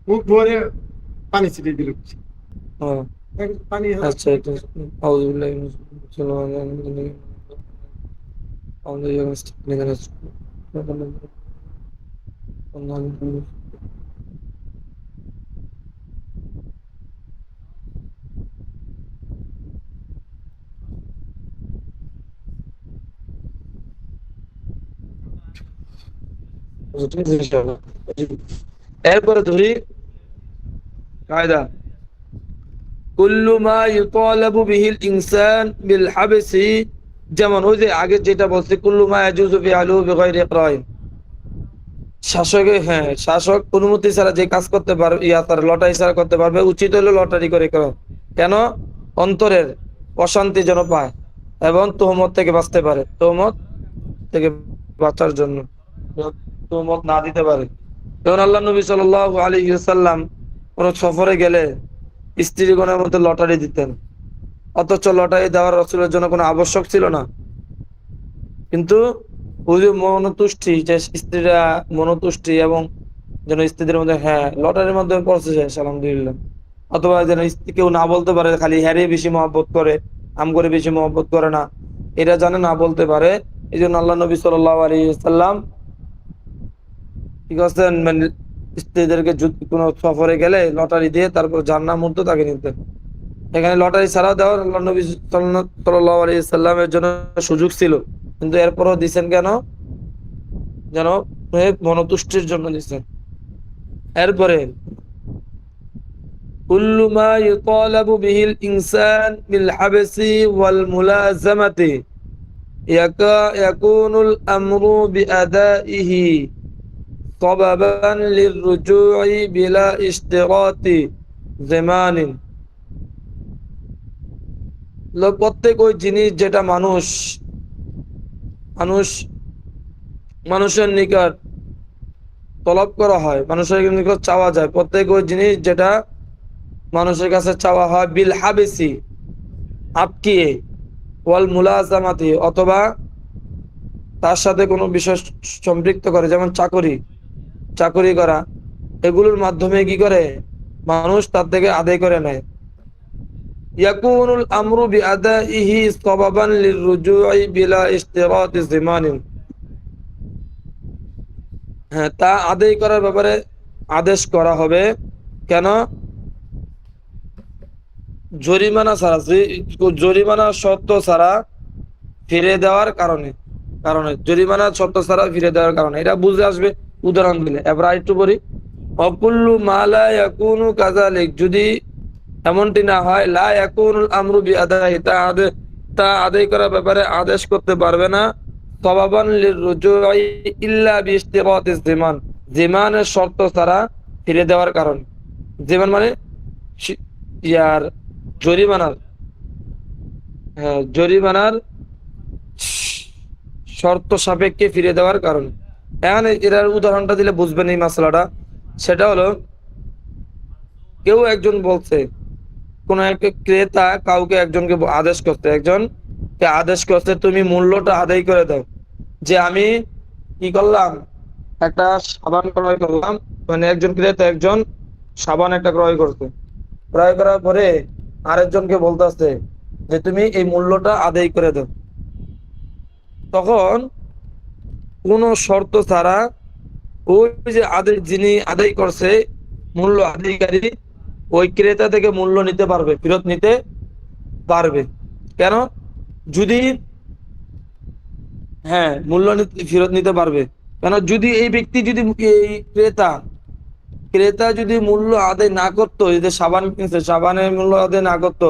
মুখ ভরে পানি ছিটিয়ে দিল। ও পানি আচ্ছা, এটা আউযুবিল্লাহি মিনাশ এরপরে ধরি কায়দা কুল্লু মা ইউতালাবু বিহিল ইনসান বিল হাবসি, যেমন ওই যে আগে যেটা বলছি কুল্লু মা ইয়াজুজু ফিআলু বিগাইরি ইকরাইন, শাসকে হ্যাঁ শাসক অনুমতি ছাড়া যে কাজ করতে পারবে, তার লটারি ছাড়া করতে পারবে, উচিত হলো লটারি করে করা। কেন? অন্তরের অশান্তি যেন পায় এবং তোহমত থেকে বাঁচতে পারে, তোহমত থেকে বাঁচার জন্য, তোহমত না দিতে পারে। যেমন আল্লাহ নবী সাল্লাল্লাহু আলাইহি ওয়াসাল্লাম কোন সফরে গেলে স্ত্রীগণের মধ্যে লটারি দিতেন, অথচ লটারি দেওয়ার রাসূলের জন্য কোনো আবশ্যক ছিল না, কিন্তু ওই যে মনতুষ্টি, যে স্ত্রীরা মনতুষ্টি এবং যেন স্ত্রীদের মধ্যে হ্যাঁ লটারির মাধ্যমে পৌঁছে যায় আলহামদুলিল্লাহ, অথবা যেন স্ত্রী কেউ না বলতে পারে খালি হ্যারে বেশি মহব্বত করে, আম করে বেশি মহব্বত করে না, এটা জানে না বলতে পারে। এই জন্য আল্লাহ নবী সাল্লাল্লাহু আলাইহি ওয়াসাল্লাম কি করছেন, মানে স্ত্রীদেরকে কোনো সফরে গেলে লটারি দিয়ে তারপর যার নাম উঠতো তাকে নিতেন। এখানে লটারি ছাড়া দেওয়ার আল্লাহ নবী সাল্লাল্লাহু আলাইহি সাল্লামের জন্য সুযোগ ছিল, কিন্তু এরপরও দিচ্ছেন কেন? যেন মনতুষ্টির জন্য দিচ্ছেন। এরপরে কুল্লু মা ইউতালাবু বিহিল ইনসান বিল হাবসি ওয়াল মুলাজামাতি ইয়াকুনুল আমরু বিআদাইহি সাবাবান লিররুজুই বিলা ইশতিরাতি জামানিন। প্রত্যেক ওই জিনিস যেটা মানুষ মানুষ মানুষের নিকট তলব করা হয়, মানুষের নিকট চাওয়া যায়, প্রত্যেক ওই জিনিস যেটা মানুষের কাছে চাওয়া হয় বিল হাবেসি আটকিয়ে, ওয়াল মুলাজামাতি অথবা তার সাথে কোনো বিষয় সম্পৃক্ত করে, যেমন চাকরি চাকরি করা, এগুলোর মাধ্যমে কি করে মানুষ তার থেকে আদায় করে নেয়। ইয়াকুনুল আমরু বিআদাইহি সাবাবান লিররুজুই বিলা ইশতিরাতি জিমানিন, হ্যাঁ তা আদায় করার ব্যাপারে আদেশ করা হবে। কেন? জরিমানা ছাড়া, জরিমানা শর্ত ছাড়া ফিরে দেওয়ার কারণে, জরিমানা শর্ত ছাড়া ফিরে দেওয়ার কারণে, এটা বুঝে আসবে উদাহরণ দিলে। এবার একটু বলি, অকুল্লু মা লা ইয়াকুনু কাযালিক, যদি এমনটি না হয়, লা ইয়াকুনুল আমরু বিআদাহি, তা আদায় করার ব্যাপারে আদেশ করতে পারবে না, সাবাবান লিররুজুই ইল্লা বিইশতিরাতিজ জিমান, জিমানের শর্ত ছাড়া ফিরে দেওয়ার কারণে। জিমান মানে ইয়ার জরিমানার, হ্যাঁ জরিমানার শর্ত সাপেক্ষে ফিরে দেওয়ার কারণে। এখন এটার উদাহরণটা দিলে বুঝবেন এই মশলাটা। সেটা হলো, কেউ একজন বলছে, কোন এক ক্রেতা কাউকে একজনকে আদেশ করতে, একজনকে আদেশ করতে তুমি মূল্যটা আদায় করে দাও, যে আমি কি করলাম, একটা সাবান ক্রয় করলাম, মানে একজন ক্রেতা একজন সাবান একটা ক্রয় করতে, ক্রয় করার পরে আরেকজনকে বলতেছে যে তুমি এই মূল্যটা আদায় করে দাও। তখন কোন শর্ত ছাড়া ওই যে আদেশ যিনি আদায় করছে, মূল্য আদায়কারী, ওই ক্রেতা থেকে মূল্য নিতে পারবে, ফেরত নিতে পারবে। কেন? যদি হ্যাঁ মূল্য ফেরত নিতে পারবে। কেন? যদি এই ব্যক্তি, যদি এই ক্রেতা ক্রেতা যদি মূল্য আদায় না করতো, যদি সাবান কিনছে সাবানের মূল্য আদায় না করতো,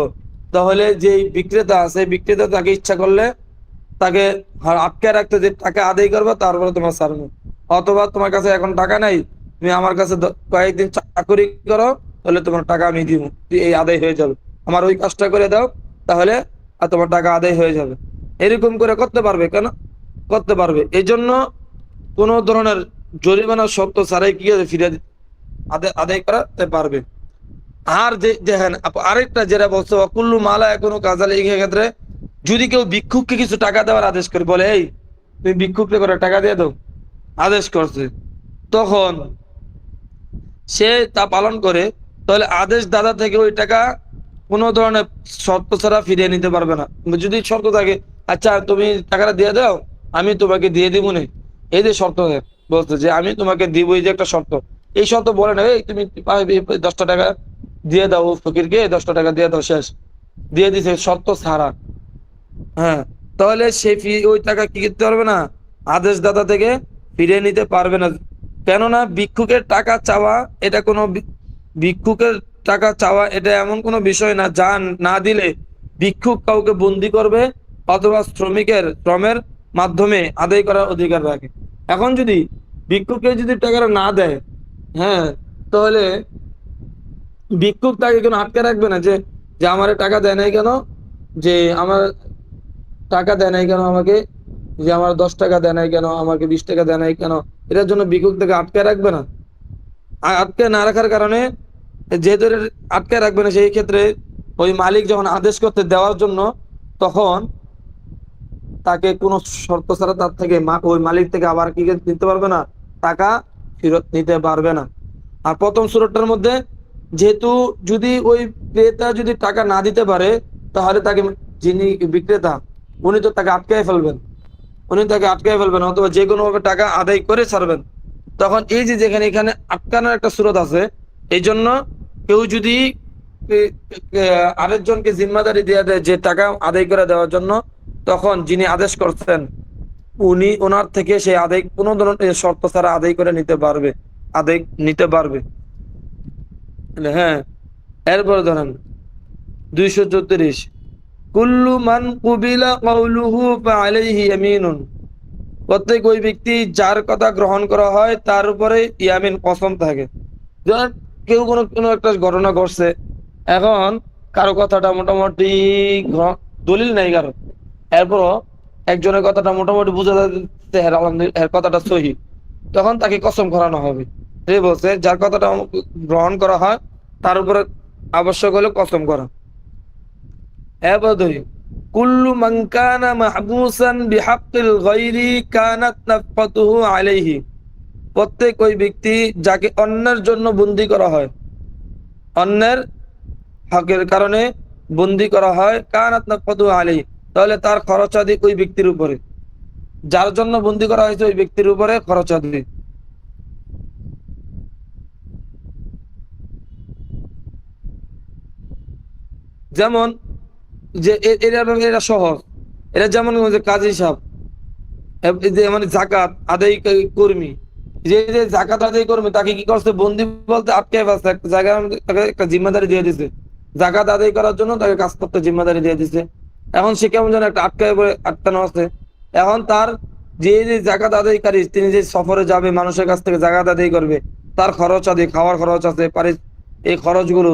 তাহলে যে বিক্রেতা আছে, বিক্রেতা তাকে ইচ্ছা করলে তাকে আটকে রাখতো যে টাকা আদায় করবে তারপরে তোমার ছাড়বো, অথবা তোমার কাছে এখন টাকা নাই, তুমি আমার কাছে কয়েকদিন চাকরি করো, তাহলে তোমার টাকা আমি দিব, এই আদায় হয়ে যাবে, আমার ওই কাজটা করে দাও, তাহলে আর তোমার টাকা আদায় হয়ে যাবে। এরকম করে করতে পারবে। কেন করতে পারবে? এই জন্য কোন ধরনের জরিমানা শর্ত ছাড়াই কি ফিরে আদায় আদায় করাতে পারবে। আর যে দেখেন আরেকটা যেটা বলছে অকুল্লু মালা এখনো কাজাল, এই ক্ষেত্রে যদি কেউ ভিক্ষুককে কিছু টাকা দেওয়ার আদেশ করে, বলে এই তুমি ভিক্ষুককে করে টাকা দিয়ে দাও, আদেশ করছে, তখন সে তা পালন করে, তাহলে আদেশ দাতা থেকে ওই টাকা কোনো ধরনের শর্ত ছাড়া ফিরিয়ে নিতে পারবে না। যদি শর্ত থাকে, আচ্ছা তুমি টাকাটা দিয়ে দাও, আমি তোমাকে দিয়ে দিব না, এই যে শর্ত বলছে যে আমি তোমাকে দিব, এই যে একটা শর্ত, এই শর্ত বলে না এই তুমি 10টা টাকা দিয়ে দাও ফকিরকে, 10টা টাকা দিয়ে দাও, শেষ দিয়ে দিছে শর্ত ছাড়া। হ্যাঁ, তাহলে সে ওই টাকা কি করতে পারবে না, আদেশদাতা থেকে ফিরিয়ে নিতে পারবে না। কেননা ভিক্ষুকের টাকা চাওয়া এটা কোনো ভিক্ষুকের টাকা চাওয়া এটা এমন কোনো বিষয় না যা না দিলে ভিক্ষুক কাউকে বন্দি করবে অথবা শ্রমিকের শ্রমের মাধ্যমে আদায় করার অধিকার রাখে। এখন যদি ভিক্ষুককে যদি টাকাটা না দেয়, হ্যাঁ, তাহলে ভিক্ষুক তাকে কোনো আটকে রাখবে না যে যে আমার টাকা দেয় নাই কেন, যে আমার টাকা দেয় নাই কেন আমাকে, যে আমার 10 টাকা দেয় নাই কেন, আমাকে 20 টাকা দেয় নাই কেন, এটার জন্য ভিক্ষুক থেকে আটকে রাখবে না। আর আটকে না রাখার কারণে, যেহেতু আটকে রাখবে না, সেই ক্ষেত্রে ওই মালিক যখন আদেশ করতে দেওয়ার জন্য, তখন তাকে কোনো শর্ত ছাড়া তার থেকে ওই মালিক থেকে আবার কি নিতে পারবে না, টাকা ফেরত নিতে পারবে না। আর প্রথম সূরাটার মধ্যে যেহেতু যদি ওই ক্রেতা যদি টাকা না দিতে পারে, তাহলে তাকে যিনি বিক্রেতা উনি তো তাকে আটকায় ফেলবেন, অথবা যে কোনো ভাবে টাকা আদায় করে ছাড়বেন। তখন এই যে যেখানে এখানে আটকানোর একটা সুরত আছে, এই জন্য কেউ যদি আরেকজনকে জিম্মাদারি দিয়ে দেয় যে টাকা আদায় করে দেওয়ার জন্য, তখন যিনি আদেশ করছেন উনি ওনার থেকে সেই আদায় কোনো ধরনের শর্ত ছাড়া আদায় করে নিতে পারবে। হ্যাঁ, এরপর ধরেন 234, কুল্লু মান কুবিলা কাউলুহু ফাআলাইহি ইয়ামিনুন, প্রত্যেক ওই ব্যক্তি যার কথা গ্রহণ করা হয় তার উপরে ইয়ামিন কসম থাকে। ধরেন কেউ কোনো কোনো একটা ঘটনা ঘটছে, এখন কারো কথাটা মোটামুটি দলিল নাই কারো, এরপরও একজনের কথাটা মোটামুটি বোঝা যাচ্ছে এর কথাটা সহি, তখন তাকে কসম করানো হবে। এই বলছে যার কথাটা গ্রহণ করা হয় তার উপরে আবশ্যক হলো কসম করা। এরপর ধরি কুল্লু মান কানা মাহবুসান বিহাক্কিল গায়রি কানাত নাফকাতুহু আলাইহি, প্রত্যেক ওই ব্যক্তি যাকে অন্যের জন্য বন্দী করা হয়, অন্যের হকের কারণে বন্দী করা হয়, কানাত নাফকাতুহু আলাইহি, তাহলে তার খরচাদি ওই ব্যক্তির উপরে, যার জন্য বন্দী করা হয়েছে ওই ব্যক্তির উপরে খরচাদি। যেমন যে এরা সহজ, এরা যেমন যে কাজী সাহেব, যে মানে জাকাত আদায় কর্মী, যে যে জাকাত আদায় কর্মী তাকে কি করছে, বন্দি বলতে আটকে ফেলছে, একটা জায়গায় তাকে একটা জিম্মাদারি দিয়ে দিছে, জাকাত আদায় করার জন্য তাকে কাজ করতে জিম্মাদারি দিয়ে দিছে। এখন সে কেমন যেন একটা আটকানো আছে। এখন তার যে যে জাকাত আদায়কারী, তিনি যে সফরে যাবে, মানুষের কাছ থেকে জাকাত আদায় করবে, তার খরচ আদি, খাওয়ার খরচ আছে, এই খরচগুলো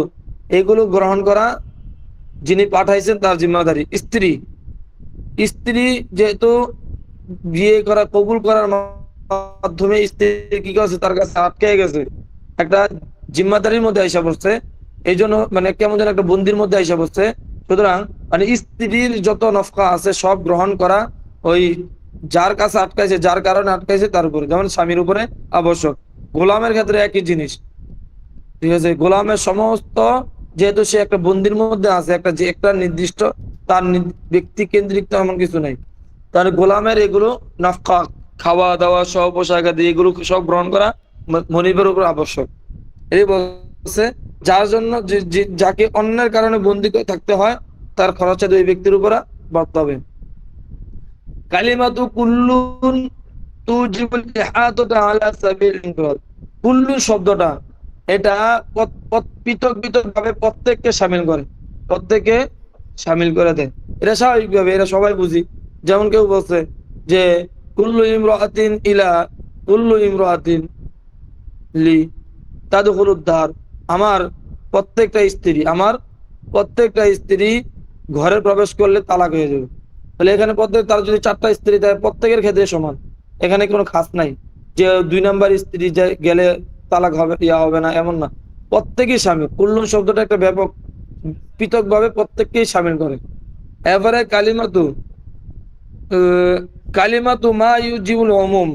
এগুলো গ্রহণ করা যিনি পাঠাইছেন তার জিম্মাদারি। স্ত্রী স্ত্রী যেহেতু বিয়ে করা কবুল করার মাধ্যমে স্ত্রী কি করছে, তার কাছে আটকে গেছে, একটা জিম্মাদারির মধ্যে আইসা পড়ছে, এই জন্য মানে কেমন যেন একটা বন্দির মধ্যে আইসা পড়ছে। সুতরাং মানে স্ত্রীর যত নফকা আছে সব গ্রহণ করা ওই যার কাছে আটকাইছে, যার কারণে আটকাইছে তার উপরে, যেমন স্বামীর উপরে আবশ্যক। গোলামের ক্ষেত্রে একই জিনিস, ঠিক আছে। গোলামের সমস্ত, যেহেতু সে একটা বন্দির মধ্যে আছে, একটা নির্দিষ্ট তার ব্যক্তি কেন্দ্রিক তো এমন কিছু নাই, তার গোলামের এগুলো নাফকা, খাওয়া দাওয়া সহ, পোশাক আদি এগুলো সব গ্রহণ করা মনিবের উপর আবশ্যক। এই বলছে যার জন্য যাকে অন্যের কারণে বন্দি করে থাকতে হয়, তার খরচা ওই ব্যক্তির উপর বর্তাবে হবে। কালিমাতু কুল্লুন তুজিবুল ইহাতাতা আলা সাবিল ইনফিরাদ, কুল্লু শব্দটা এটা পৃথক পৃথক ভাবে প্রত্যেককে সামিল করে দেয়। এটা স্বাভাবিকভাবে এরা সবাই বুঝি। যেমন কেউ বলছে যে কুল্লু ইমরাতিন লি তাদখুলুদ দার, আমার প্রত্যেকটা স্ত্রী ঘরে প্রবেশ করলে তালাক হয়ে যাবে। তাহলে এখানে তার যদি 4টা স্ত্রী থাকে, প্রত্যেকের ক্ষেত্রে সমান, এখানে কোনো খাস নাই যে 2 নাম্বার স্ত্রী গেলে তালাক হবে হবে না, এমন না, প্রত্যেকেই শামিল। কুল্লুন শব্দটা একটা ব্যাপক, পৃথক ভাবে প্রত্যেককেই শামিল করে। এবারে কালিমাতু মা ইউজিবুল উমুম,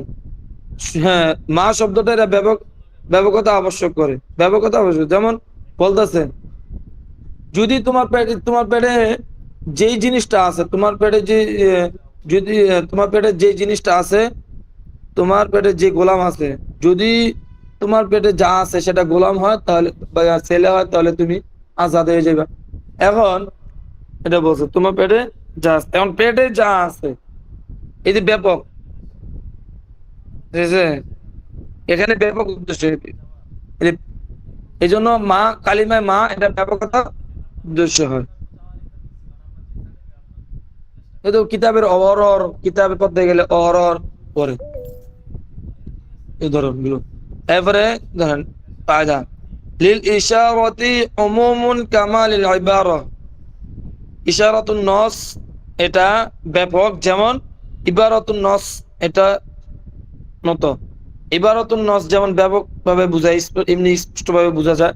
হ্যাঁ, মা শব্দটা এরা ব্যাপক ব্যাপকতা আবশ্যক করে, ব্যাপকতা আবশ্যক। যেমন বলতেছে যদি তোমার পেটে যেই জিনিসটা আছে, তোমার পেটে যে যদি তোমার পেটে যে জিনিসটা আছে, তোমার পেটে যে গোলাম আছে, যদি তোমার পেটে যা আছে সেটা গোলাম হয় তাহলে বা ছেলে হয় তাহলে তুমি আজাদ হয়ে যাবে। এখন এটা বলছো তোমার পেটে যা আছে, এখন পেটে যা আছে এই যে ব্যাপক, ঠিক আছে? এখানে ব্যাপক উদ্দেশ্য এই জন্য মা, কালিমায় মা এটা ব্যাপকতা উদ্দেশ্য হয়। কিন্তু কিতাবের অহরর, কিতাবের পড়তে গেলে অহরর পরে এই ধরনগুলো। এরপরে ধরেন কায়দা লিল ইশারাতি উমুমুন কামা লিল ইবারা। ইশারাতুন নস এটা ব্যাপক, যেমন ইবারাতুন নস এটা নত। ইবারাতুন নস যেমন ব্যাপকভাবে বোঝায়, এমনি স্পষ্টভাবে বোঝা যায়।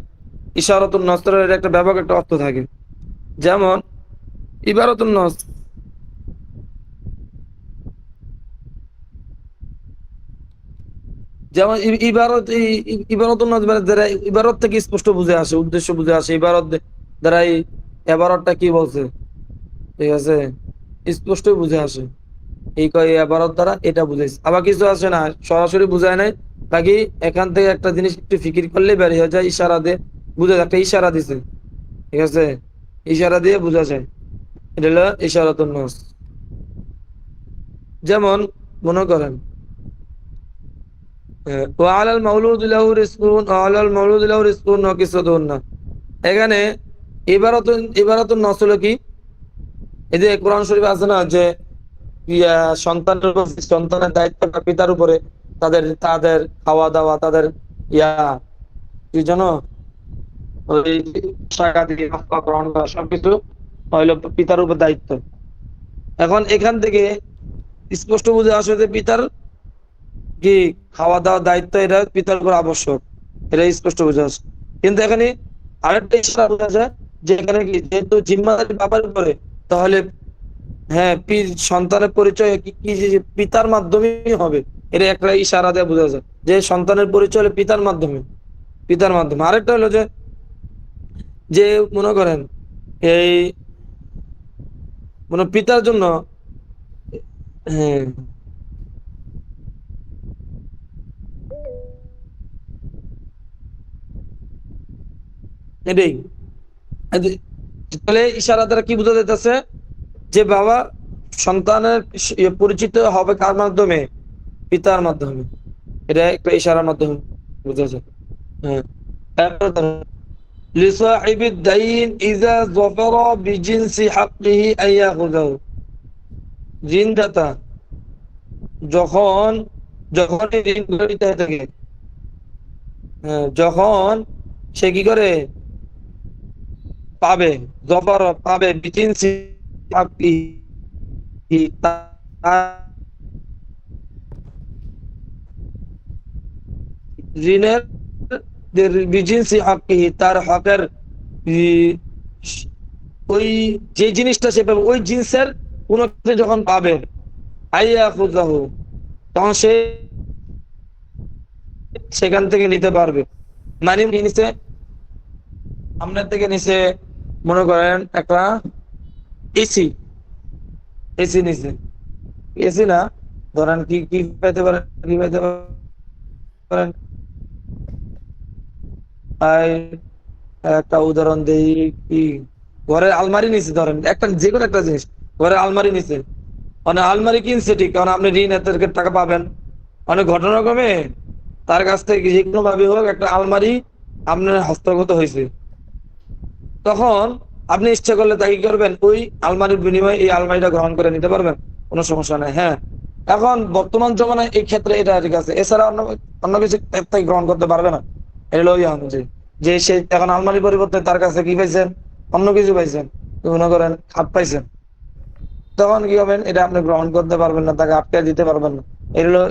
ইশারাতুন নসের এর একটা ব্যাপক একটা অর্থ থাকে। যেমন ইবারাতুন নস, যেমন ইবারতুন নস দ্বারা ইবারত থেকে স্পষ্ট বুঝে আসে, উদ্দেশ্য বুঝে আসে। ইবারত দ্বারা এই এবারতটা কি বলছে, ঠিক আছে, স্পষ্ট বুঝে আসে। এই কয় এবারত দ্বারা এটা বুঝাইছে। আবার কিছু আসে না, সরাসরি বুঝায় নাই, বাকি এখান থেকে একটা জিনিস একটু ফিকির করলে বের হয়ে যায়, ইশারা দিয়ে বুঝা যায়, একটা ইশারা দিছে, ঠিক আছে, ইশারা দিয়ে বোঝা যায়। এটা হলো ইশারাতুন নস। যেমন মনে করেন ওয়ালাল মাউলুদ লাহু রিজকুন ওয়ালাল মাউলুদ লাহু রিজকুন ওয়া কিসওয়াতুহুন্না। এখানে ইবারাতুন নস হলো কি, এই যে কোরআন শরীফে আছে না যে সন্তানের উপর, সন্তানের দায়িত্বটা পিতার উপরে, তাদের তাদের খাওয়া দাওয়া, তাদের ইয়া কি জানো, ওই টাকা দিয়ে গ্রহণ করা সবকিছু হইলো পিতার উপর দায়িত্ব। এখন এখান থেকে স্পষ্ট বুঝে আসে যে পিতার কি খাওয়া দাওয়ার দায়িত্ব এটা পিতার উপর আবশ্যক, এটা স্পষ্ট বুঝে আসে। কিন্তু এখানে আরেকটা ইশারা বোঝা যায় যে এখানে কি, যেহেতু জিম্মাদারি বাবার উপরে, তাহলে হ্যাঁ সন্তানের পরিচয় কি কি যে পিতার মাধ্যমেই হবে, এটা একটা ইশারা দিয়ে বোঝা যায় যে সন্তানের পরিচয় হলো পিতার মাধ্যমে, পিতার মাধ্যমে। আরেকটা হলো যে যে মনে করেন এই মানে পিতার জন্য, হ্যাঁ এটাই। তাহলে ইশারা দ্বারা কি বোঝা যাইতেছে যে বাবা সন্তানের পরিচিত হবে কার মাধ্যমে, পিতার মাধ্যমে। এটা একটা ইশারার মাধ্যমে বোঝা যায়। হ্যাঁ, তারপরে ধরেন, লিসাহিবিদ দাইন ইযা যাফারা বিজিনসি হাক্কিহি আইয়াখুযাহু। ঋণদাতা যখন যখনই ঋণ গ্রহীতা হয়ে থাকে, হ্যাঁ, যখন সে কি করে পাবে, জফার পাবে বিজিনসি হাক্কিহি, ঋণের বিজিনসি হাক্কিহি, তার হকের ওই যে জিনিসটা সে পাবে ওই জিনিসের কোন কিছু যখন পাবে, আইয়া খুদাহু, তখন সে সেখান থেকে নিতে পারবে। মানে নিচে আপনার থেকে নিচে মনে করেন একটা এসি, এসি নিচে, এসি না, ধরেন কি কি পেতে পারেন, কি পেতে পারেন, একটা উদাহরণ দেই, কি ঘরের আলমারি নিচে, ধরেন একটা যে কোনো একটা জিনিস, ঘরের আলমারি নিচে, মানে আলমারি কিনছে ঠিক, কারণ আপনি ঋণ এত টাকা পাবেন, অনেক ঘটনাক্রমে তার কাছ থেকে যে কোনো ভাবে হোক একটা আলমারি আপনার হস্তগত হয়েছে, তখন আপনি ইচ্ছা করলে তাকে কি করবেন, ওই আলমারির বিনিময়ে এই আলমারিটা গ্রহণ করে নিতে পারবেন, কোনো সমস্যা নেই। হ্যাঁ, এখন বর্তমান জমানায় এই ক্ষেত্রে এটা ঠিক আছে, এছাড়া অন্য অন্য কিছু থেকে গ্রহণ করতে পারবে না। এটা হলো যে সে এখন আলমারির পরিবর্তে তার কাছে কি পাইছেন, অন্য কিছু পাইছেন, মনে করেন খাপ পাইছেন, তখন কি হবেন, এটা আপনি গ্রহণ করতে পারবেন না, তাকে আটকে দিতে পারবেন না। এটা হলো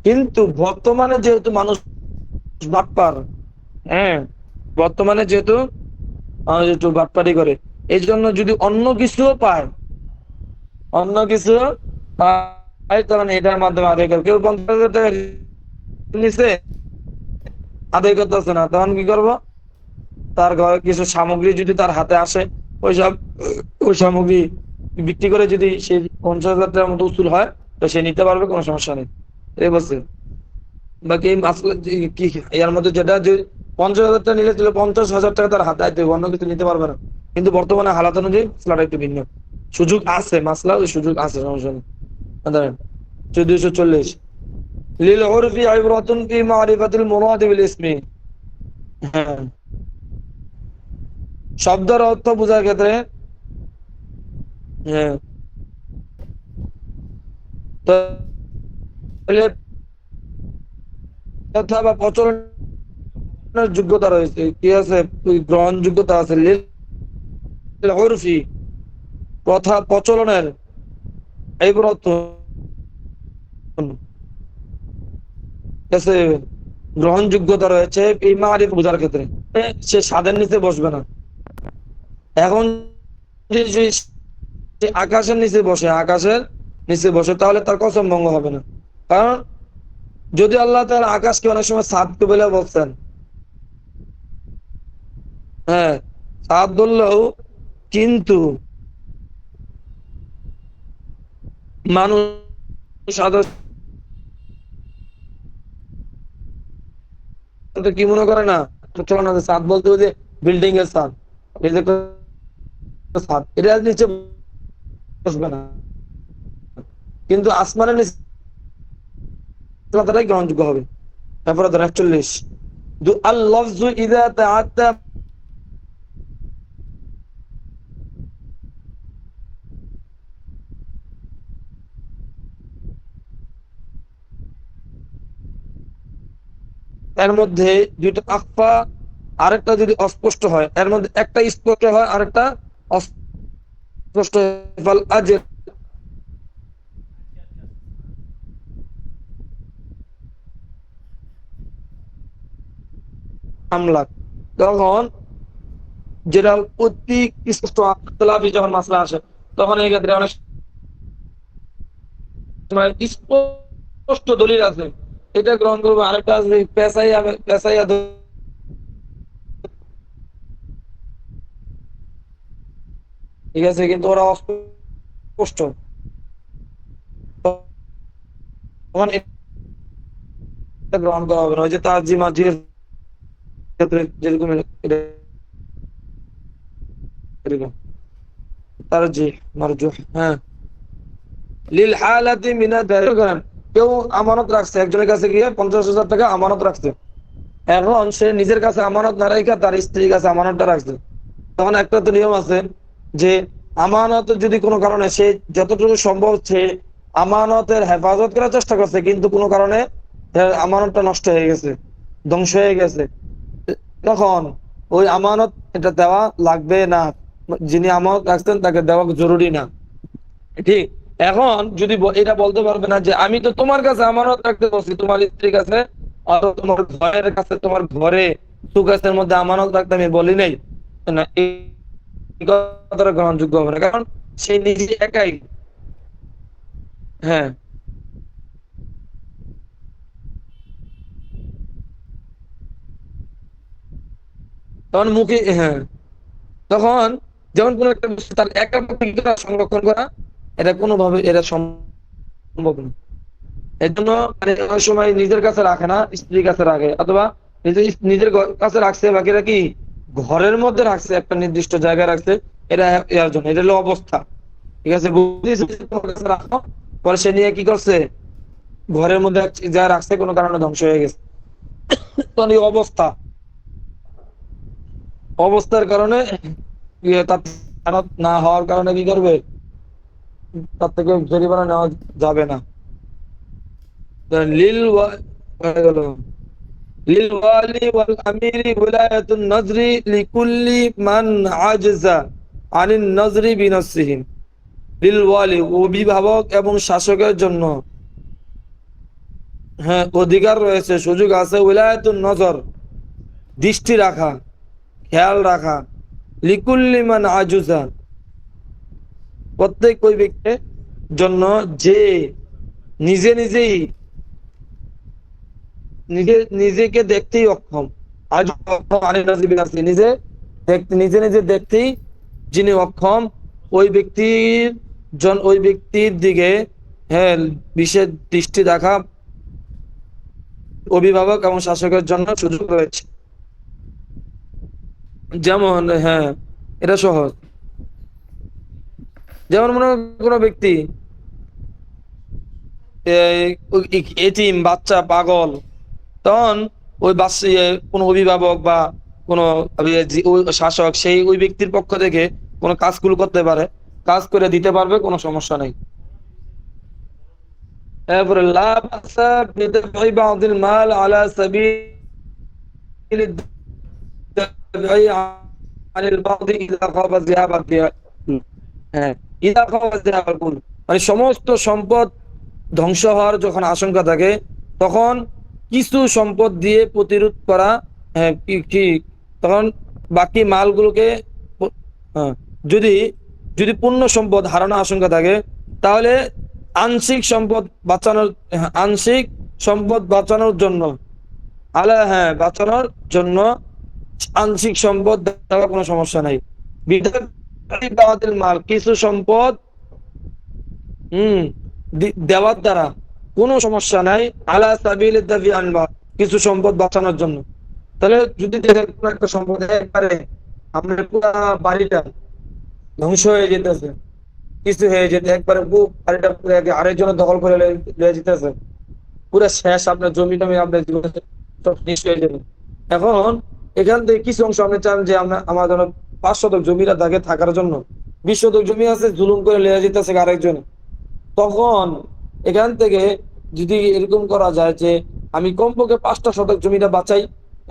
কিন্তু বর্তমানে যেহেতু মানুষ বাটপার, হ্যাঁ, বর্তমানে যেহেতু মানুষ একটু বাটপারি করে, এই জন্য যদি অন্য কিছুও পায়, অন্য কিছু পায়, তখন এটার মাধ্যমে আদায় করে। কেউ 50,000 টাকা নিচে আদায় করতেছে না, তখন কি করব? তার ঘরে কিছু সামগ্রী যদি তার হাতে আসে, ওই সামগ্রী বিক্রি করে যদি সে 50,000 টাকার মতো উসুল হয়, তো সে নিতে পারবে, কোনো সমস্যা নেই। এই বলছে বাকি মাসলা কি এর মধ্যে যেটা যে 50,000 টাকা নিলে 50,000 টাকা তার হাতে আইতে হবে, অন্য কিছু নিতে পারবে না। কিন্তু বর্তমানে হালাত অনুযায়ী মাসলাটা একটু ভিন্ন, সুযোগ আছে, মাসলা ওই সুযোগ আছে, সমস্যা নেই। ধরেন 1440 লিল উরফি ইবরাতুন ফি মারিফাতিল মুরাদ বিল ইসমি। হ্যাঁ, শব্দের অর্থ বোঝার ক্ষেত্রে, হ্যাঁ, তাহলে কথা বা প্রচলনের যোগ্যতা রয়েছে, কি আছে, ওই গ্রহণযোগ্যতা আছে। লিল উরফি কথা প্রচলনের, ইবরাতুন কাছে গ্রহণযোগ্যতা রয়েছে এই মারিফ বোঝার ক্ষেত্রে। সে স্বাদের নিচে বসবে না। এখন যদি সে আকাশের নিচে বসে, আকাশের নিচে বসে, তাহলে তার কসম ভঙ্গ হবে না। কারণ যদি আল্লাহ তাআলা আকাশকে অনেক সময় ছাদকে বলে বলছেন, হ্যাঁ, ছাদ বললেও কিন্তু মানুষ সাধারণত কি মনে করে না, চলো না, ছাদ বলতে ওই যে বিল্ডিং এর ছাদ, এই যে ছাদ, এটা নিচে বসবে না, কিন্তু আসমানের নিচে তারাই গ্রহণযোগ্য হবে। তারপরে ধর 41 আল লফজু ইযা তাআদ্দা, এর মধ্যে দুইটা আফা, আরেকটা যদি অস্পষ্ট হয়, এর মধ্যে একটা স্পষ্ট হয় আরেকটা অস্পষ্ট হয়। ফাল আজর আমলাক, তখন যেটা অতি স্পষ্ট ইখতিলাফি যখন মাসলা আসে, তখন এই ক্ষেত্রে অনেক সময় স্পষ্ট দলিল আছে, এটা গ্রহণ করবো, আরেকটা আছে পেশাইয়া পেশাইয়া, ঠিক আছে, কিন্তু ওরা অস্পষ্ট, তখন এটা গ্রহণ করা হবে না। ওই যে তাজি মাঝির ক্ষেত্রে যেরকম এরকম তার জি মারজুহ। হ্যাঁ, লিল হালাতি মিনা করেন, কেউ আমানত রাখছে, একজনের কাছে গিয়ে 50,000 টাকা আমানত রাখছে। এখন সে নিজের কাছে আমানত না রেখে তার স্ত্রীর কাছে আমানতটা রাখছে। তখন একটা তো নিয়ম আছে যে আমানত যদি কোনো কারণে সে যতটুকু সম্ভব সে আমানতের হেফাজত করার চেষ্টা করছে, কিন্তু কোনো কারণে আমানতটা নষ্ট হয়ে গেছে, ধ্বংস হয়ে গেছে, তখন ওই আমানত এটা দেওয়া লাগবে না। যিনি আমানত রাখছেন তাকে দেওয়া জরুরি না, ঠিক। এখন যদি এটা বলতে পারবে না যে আমি তো তোমার কাছে আমানত রাখতে বলছি, তোমার স্ত্রীর কাছে অথবা তোমার ঘরের কাছে, তোমার ঘরে সুকাসের মধ্যে আমানত রাখতে আমি বলি নাই, না, এই কথাটা গ্রহণযোগ্য হবে না, কারণ সে নিজে একাই, হ্যাঁ, তখন মুখে, হ্যাঁ, তখন যেমন কোন একটা বস্তু তার একা পক্ষে কি করা, সংরক্ষণ করা, এটা কোনোভাবে এটা সম্ভব না। এর জন্য মানে অনেক সময় নিজের কাছে রাখে না, স্ত্রীর কাছে রাখে, অথবা নিজের নিজের কাছে রাখছে, বাকিরা কি ঘরের মধ্যে রাখছে, একটা নির্দিষ্ট জায়গায় রাখছে, এটা এর জন্য, এটা হলো অবস্থা, ঠিক আছে, বুঝেছি, তোমার কাছে রাখো। পরে সে নিয়ে কি করছে, ঘরের মধ্যে যা রাখছে, কোনো কারণে ধ্বংস হয়ে গেছে, তখন এই অবস্থা, অবস্থার কারণে তার মেহনত না হওয়ার কারণে কি করবে, তার থেকে জরিমানা নেওয়া যাবে না। লিল হয়ে গেল লিল ওয়ালি ওয়াল আমিরি ওয়ালায়াতুন নজরি লিকুল্লি মান আজজা আনিন নজরি বিনফসিহি। লিল ওয়ালি, অভিভাবক এবং শাসকের জন্য, হ্যাঁ, অধিকার রয়েছে, সুযোগ আছে, ওয়ালায়াতুন নজর, দৃষ্টি রাখা, খেয়াল রাখা, লিকুল্লি মান আজুজা, প্রত্যেক ওই ব্যক্তির জন্য যে নিজে নিজেই নিজেকে দেখতেই অক্ষম। আর অক্ষম আনিল নাজিবি নাফসি, নিজে নিজে দেখতেই যিনি অক্ষম, ওই ব্যক্তির দিকে, হ্যাঁ, বিশেষ দৃষ্টি দেখা অভিভাবক এবং শাসকের জন্য সুযোগ রয়েছে। যেমন, হ্যাঁ, এটা সহজ। যেমন মনে করো কোনো ব্যক্তি এতিম বাচ্চা পাগল, তখন ওই বাচ্চা কোনো অভিভাবক বা কোনো ওই শাসক সেই ওই ব্যক্তির পক্ষ থেকে কোনো কাজগুলো করতে পারে, কাজ করে দিতে পারবে, কোনো সমস্যা নেই। এরপরে লা বাসা বিদাফি বা'দিল মাল আলা সাবিলিদ দাফি আনিল বা'দি ইযা খাফা যিহাবাদ বিহা। হ্যাঁ, ইযা খাফা যিহাবাল কুল, মানে সমস্ত সম্পদ ধ্বংস হওয়ার যখন আশঙ্কা থাকে, তখন কিছু সম্পদ দিয়ে প্রতিরোধ করা, হ্যাঁ, কি তখন বাকি মালগুলোকে, হ্যাঁ, যদি যদি পূর্ণ সম্পদ হারানোর আশঙ্কা থাকে, তাহলে আংশিক সম্পদ বাঁচানোর, হ্যাঁ, আংশিক সম্পদ বাঁচানোর জন্য, হ্যাঁ, বাঁচানোর জন্য আংশিক সম্পদ দেওয়া কোনো সমস্যা নাই। বিধান মাল, কিছু সম্পদ দেওয়ার দ্বারা কোনো সমস্যা নাই, আলা সাবিলিদ দাফি আনবা, কিছু সম্পদ বাঁচানোর জন্য। তাহলে যদি দেখেন কোনো একটা সম্পদ একবারে আপনার পুরো বাড়িটা ধ্বংস হয়ে যেতেছে, কিছু হয়ে যেতে একবারে বাড়িটা পুরো আরেকজনের দখল করে লয়ে যেতেছে, পুরো শেষ, আপনার জমি টমি আপনার জীবনে সব শেষ হয়ে যাবে। এখন এখান থেকে কিছু অংশ আপনি চান যে আমার জন্য 5 শতক জমিটা তাকে থাকার জন্য, 20 শতক জমি আছে জুলুম করে লয়ে যেতেছে আরেকজন, তখন এখান থেকে যদি এরকম করা যায় যে আমি কমপক্ষে 5টা শতক জমিটা বাঁচাই,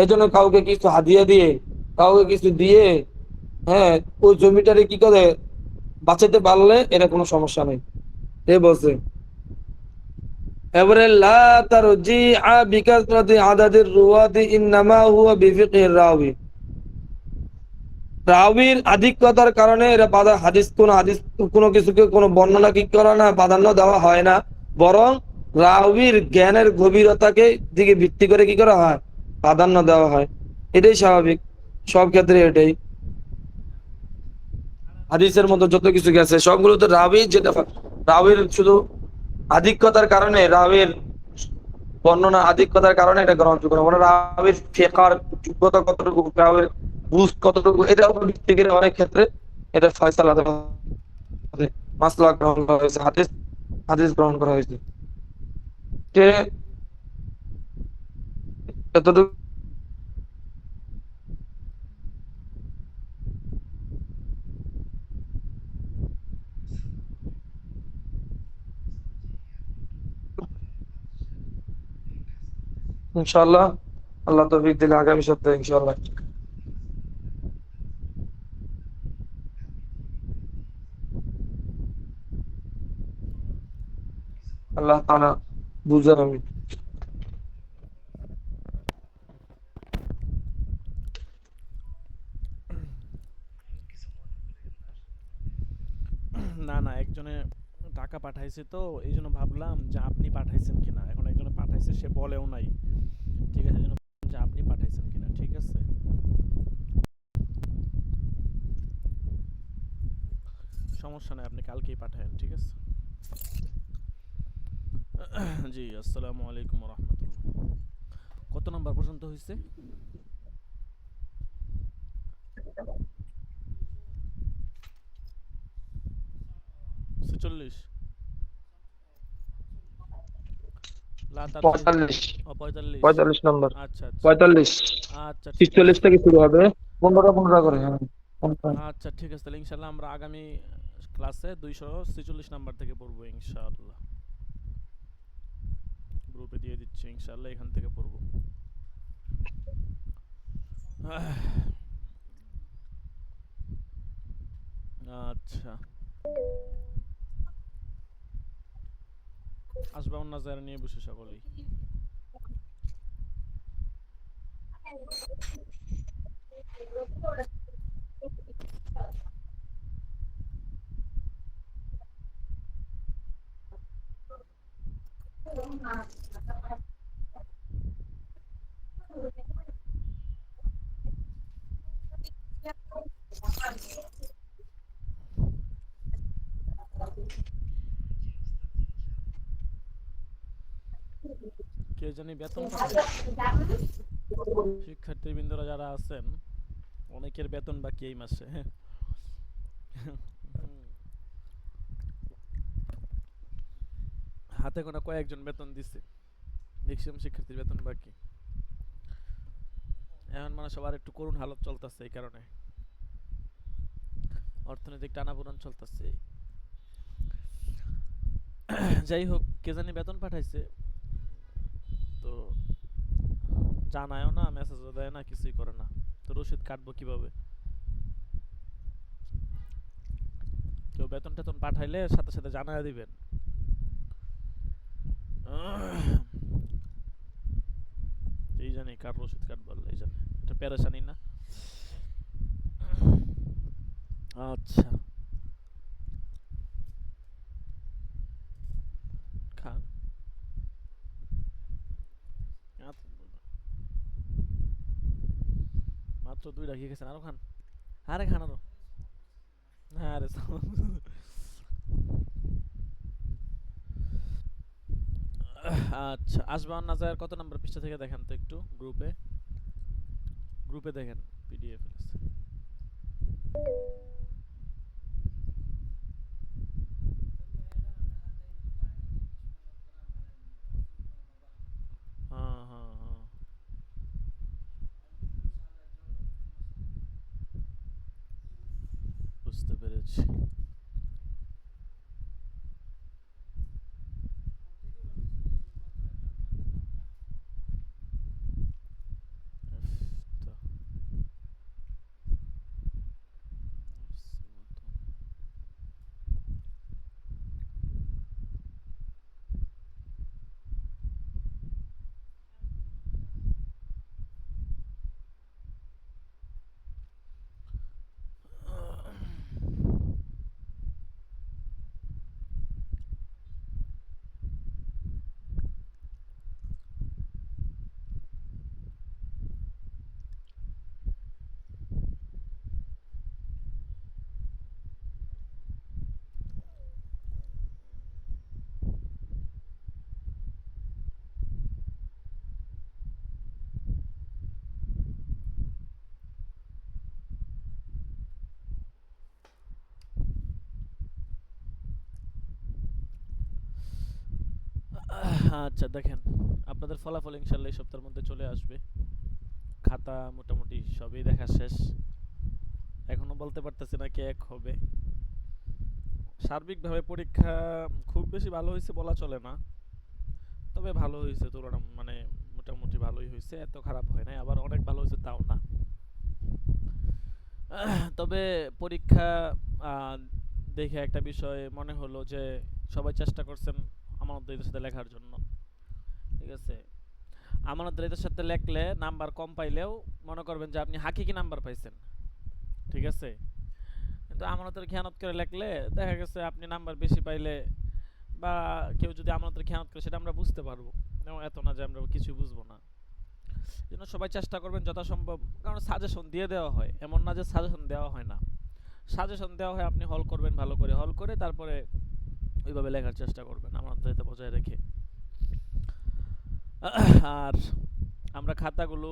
এজন্য কাউকে কিছু হাদিয়া দিয়ে, কাউকে কিছু দিয়ে, হ্যাঁ, ওই জমিটারে কি করে বাঁচাতে পারলে এটা কোনো সমস্যা নেই। এ বলছে এবারে লা তারজিআ বিকাসরাতি আদাদির রুওয়াতি ইন্নামা হুয়া বিফিকহির রাওয়ি, রাওয়ির আধিক্যতার কারণে এরা হাদিস কোনো কিছুকে কোনো বর্ণনা কি করা না, প্রাধান্য দেওয়া হয় না, বরং রাওয়ির জ্ঞানের গভীরতাকে দিকে ভিত্তি করে কি করা হয়, প্রাধান্য দেওয়া হয়। এটাই স্বাভাবিক, সব ক্ষেত্রে এটাই। হাদিসের মধ্যে যত কিছু গেছে সবগুলো তো রাওয়ির শুধু আধিক্যতার কারণে, রাওয়ির বর্ণনা আধিক্যতার কারণে এটা গ্রহণযোগ্য, মানে রাওয়ির ফিকার যোগ্যতা কতটুকু, রাওয়ির বুঝ কতটুকু, এটার উপর ভিত্তি করে অনেক ক্ষেত্রে এটা ফয়সালা মাসলা গ্রহণ করা হয়েছে, হাদিস হাদিস গ্রহণ করা হয়েছে। এতটুকু। ইনশাআল্লাহ, আল্লাহ তৌফিক দিলে আগামী সপ্তাহে ইনশাআল্লাহ আল্লাহ তাআলা বুঝার আমি। না না, একজনে টাকা পাঠাইছে তো এই জন্য ভাবলাম যে আপনি পাঠাইছেন কিনা। এখন একজনে পাঠাইছে, সে বলেও নাই, ঠিক আছে, এই জন্য ভাবলাম যে আপনি পাঠাইছেন কিনা। ঠিক আছে, সমস্যা নাই, আপনি কালকেই পাঠায়েন, ঠিক আছে। জি, আসসালামু আলাইকুম রহমতুল্লাহ। কত নাম্বার পর্যন্ত হয়েছে? 46। লা তার 45, ও 45। 45 নম্বর, আচ্ছা আচ্ছা 45, আচ্ছা, ঠিক আছে। 46 থেকে শুরু হবে, 15টা করে, হ্যাঁ। আচ্ছা ঠিক আছে, তাহলে ইনশাল্লাহ আমরা আগামী ক্লাসে 246 নাম্বার থেকে পড়বো ইনশাআল্লাহ। গ্রুপে দিয়ে দিচ্ছি, ইনশাআল্লাহ এখান থেকে পড়বো। আচ্ছা, আসবাউন নাজার নিয়ে বসে সকলেই। কে জানি বেতন পাঠায়। শিক্ষার্থীবৃন্দরা যারা আছেন অনেকের বেতন বাকি এই মাসে। হাতে গোনা কয়েকজন বেতন দিছে, ম্যাক্সিমাম শিক্ষার্থীর বেতন বাকি। এখন মানে সবার একটু করুণ হালত চলতেছে, এই কারণে অর্থনৈতিক টানাপোড়েন চলতেছে। যাই হোক, কে জানি বেতন পাঠাইছে, তো জানায়ও না, মেসেজও দেয় না, কিছুই করে না, তো রসিদ কাটবো কিভাবে? কেউ বেতন টেতন পাঠাইলে সাথে সাথে জানায় দিবেন। এই জানি কার রসিদ কাটবো, এই জানি, এটা পেরেশানি না? আচ্ছা, খান। মাত্র 2টা খেয়ে গেছেন, আরো খান। আরে খান আরো। হ্যাঁ আরে আচ্ছা, আসবান নাজার কত নাম্বার পৃষ্ঠা থেকে দেখেন তো একটু, গ্রুপে গ্রুপে দেখেন, পিডিএফ আছে। হ্যাঁ হ্যাঁ হ্যাঁ, বুঝতে পেরেছি। তো আচ্ছা দেখেন, আপনাদের ফলাফল ইনশাল্লাহ এই সপ্তাহের মধ্যে চলে আসবে। খাতা মোটামুটি সবই দেখা শেষ, এখনো বলতে পারতেছি না কে এক হবে। সার্বিকভাবে পরীক্ষা খুব বেশি ভালো হয়েছে বলা চলে না, তবে ভালো হয়েছে, তুলনা মানে মোটামুটি ভালোই হয়েছে, এত খারাপ হয় নাই, আবার অনেক ভালো হয়েছে তাও না। তবে পরীক্ষা দেখে একটা বিষয় মনে হলো যে সবাই চেষ্টা করছেন আমানতদারিতার সাথে লেখার জন্য, ঠিক আছে? আমানতদারিতার সাথে লেখলে নাম্বার কম পাইলেও মনে করবেন যে আপনি হাকিকি নাম্বার পাইছেন, ঠিক আছে? কিন্তু আমানতের খেয়ানত করে লেখলে দেখা গেছে আপনি নাম্বার বেশি পাইলে, বা কেউ যদি আমানতের খেয়ানত করে, সেটা আমরা বুঝতে পারবো, এবং এত না যে আমরা কিছু বুঝবো না। এই জন্য সবাই চেষ্টা করবেন যথাসম্ভব, কারণ সাজেশন দিয়ে দেওয়া হয়, এমন না যে সাজেশন দেওয়া হয় না, সাজেশন দেওয়া হয়, আপনি হল করবেন, ভালো করে হল করে তারপরে ওইভাবে লেখার চেষ্টা করবেন আমানতদারিতা বজায় রেখে। আর আমরা খাতাগুলো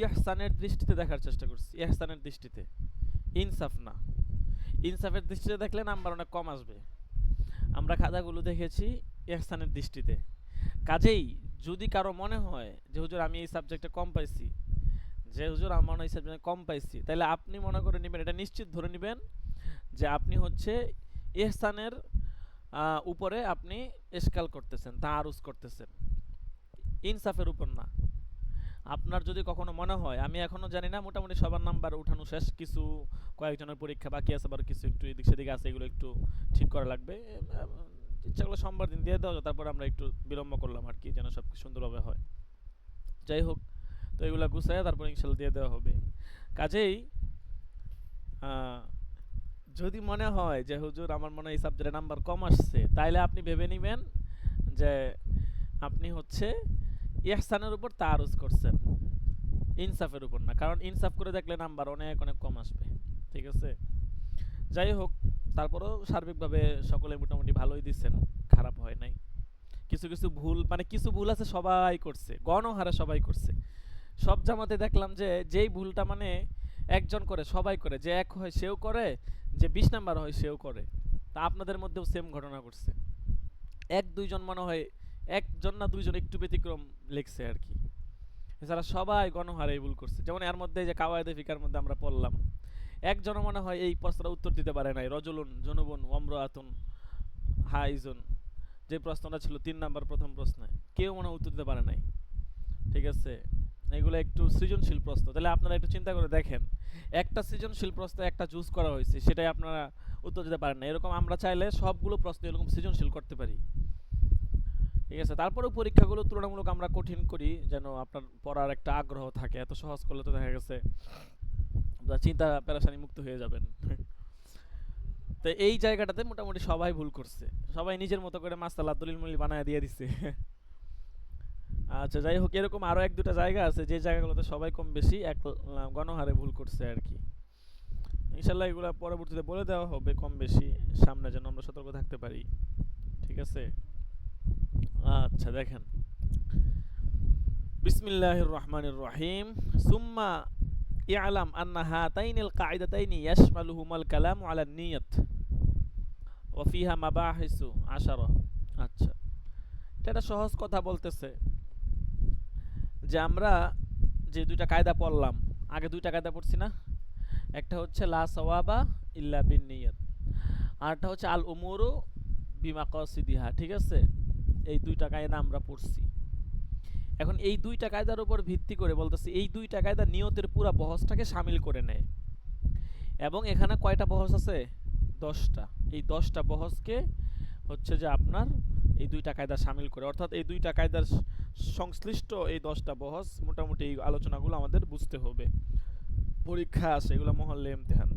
ইহসানের দৃষ্টিতে দেখার চেষ্টা করছি, ইহসানের দৃষ্টিতে, ইনসাফ না। ইনসাফের দৃষ্টিতে দেখলে নাম্বার অনেক কম আসবে। আমরা খাতাগুলো দেখেছি ইহসানের দৃষ্টিতে। কাজেই যদি কারো মনে হয় যে হুজুর আমি এই সাবজেক্টে কম পাইছি, যে হুজুর আমার এই সাবজেক্টে কম পাইছি, তাহলে আপনি মনে করে নেবেন, এটা নিশ্চিত ধরে নেবেন যে আপনি হচ্ছে ইহসানের উপরে আপনি এশকাল করতেছেন, তাআরুজ করতেছেন, ইনসাফের উপর না। আপনার যদি কখনো মনে হয়, আমি এখনো জানি না, মোটামুটি সবার নাম্বার উঠানো শেষ, কিছু কয়েকজনের পরীক্ষা বাকি আছে, আবার কিছু একটু এদিক সেদিকে আছে, এগুলো একটু ঠিক করা লাগবে। ইচ্ছাগুলো সোমবার দিন দিয়ে দেওয়া যায়, তারপর আমরা একটু বিলম্ব করলাম আর কি, যেন সব সুন্দরভাবে হয়। যাই হোক, তো এগুলো গুছায় তারপর ইনশাল্লাহ দিয়ে দেওয়া হবে। কাজেই যদি মনে হয় যে হুজুর আমার মনে হয় এই সাবজেক্টে নাম্বার কম আসছে, তাইলে আপনি ভেবে নেবেন যে আপনি হচ্ছে ইহসানের উপর তাআরুজ করছেন, ইনসাফের উপর না, কারণ ইনসাফ করে দেখলে নাম্বার অনেক অনেক কম আসবে। ঠিক আছে, যাই হোক, তারপরেও সার্বিকভাবে সকলে মোটামুটি ভালোই দিচ্ছেন, খারাপ হয় নাই। কিছু কিছু ভুল, মানে কিছু ভুল আছে সবাই করছে, গণহারে সবাই করছে। সব জামাতে দেখলাম যে যেই ভুলটা মানে একজন করে সবাই করে, যে এক হয় সেও করে, যে 20 নাম্বার হয় সেও করে। তা আপনাদের মধ্যেও সেম ঘটনা ঘটছে। এক দুইজন মনে হয়, একজন না দুইজন একটু ব্যতিক্রম লিখছে আর কি, এছাড়া সবাই গণহারে এই ভুল করছে। যেমন এর মধ্যে যে কাওয়ায়েদে ফিকার মধ্যে আমরা পড়লাম, একজনও মনে হয় এই প্রশ্নটা উত্তর দিতে পারে নাই, রজুলুন জুনুবুন ওমরাতুন হাইজুন, যে প্রশ্নটা ছিল 3 নাম্বার প্রথম প্রশ্নে, কেউ মনে হয় উত্তর দিতে পারে নাই। ঠিক আছে, এগুলো একটু সৃজনশীল প্রশ্ন, তাহলে আপনারা একটু চিন্তা করে দেখেন, একটা সৃজনশীল প্রশ্ন একটা চুজ করা হয়েছে, সেটাই আপনারা উত্তর দিতে পারেন না। এরকম আমরা চাইলে সবগুলো প্রশ্ন এরকম সৃজনশীল করতে পারি। ঠিক আছে, তারপরেও পরীক্ষাগুলো তুলনামূলক আমরা কঠিন করি যেন আপনার পড়ার একটা আগ্রহ থাকে। এত সহজ করলে তো দেখা গেছে আপনার চিন্তা পেরেশানি মুক্ত হয়ে যাবেন। তো এই জায়গাটাতে মোটামুটি সবাই ভুল করছে, সবাই নিজের মতো করে মাসালা দলিল মলিল বানায় দিয়ে দিচ্ছে। আচ্ছা, যাই হোক, এরকম আরো এক দুটা জায়গা আছে যে জায়গাগুলোতে সবাই কম বেশি এক গণহারে ভুল করছে আর কি। ইনশাল্লাহ এগুলো পরবর্তীতে বলে দেওয়া হবে কম বেশি, সামনে যেন আমরা সতর্ক থাকতে পারি। ঠিক আছে, আচ্ছা দেখেন, বিসমিল্লাহির রহমানির রহিম। সুম্মা ইয়ালাম আন্না হাতাইনিল কায়দাতাইনি ইয়াশমালুহুমাল কালামু আলা নিয়ত ওয়া ফিহা মাবাহিসু আশারা। আচ্ছা, এটা একটা সহজ কথা বলতেছে যে আমরা যে দুইটা কায়দা পড়লাম, আগে দুইটা কায়দা পড়ছি না, একটা হচ্ছে লা সাওয়াবা ইল্লা বিন্নিয়াত, আর একটা হচ্ছে আল উমুরু বিমাকাসিদিহা। ঠিক আছে, এই দুইটা কায়দা আমরা পড়ছি। এখন এই দুইটা কায়দার উপর ভিত্তি করে বলতেছি, এই দুইটা কায়দা নিয়তের পুরো বহসটাকে শামিল করে নেয়। এবং এখানে কয়টা বহস আছে? 10টা। এই 10টা বহসকে হচ্ছে যে আপনার এই দুইটা কায়দা শামিল করে, অর্থাৎ এই দুইটা কায়দার সংশ্লিষ্ট এই 10টা বহস, মোটামুটি এই আলোচনাগুলো আমাদের বুঝতে হবে। পরীক্ষা আসে, এগুলো মহল্লে ইমতিহান।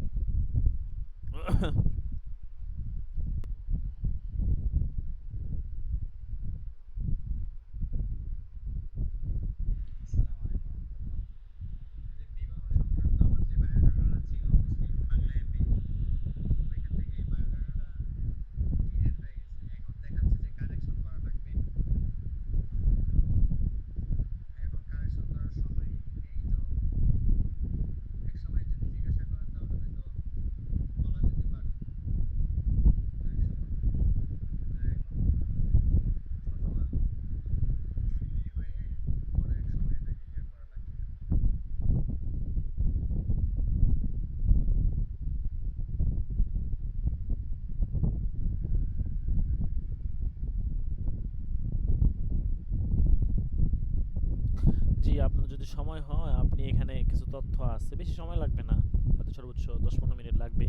জি, আপনার যদি সময় হয় আপনি এখানে কিছু তথ্য আছে, বেশি সময় লাগবে না, হয়তো সর্বোচ্চ 10-15 মিনিট লাগবে।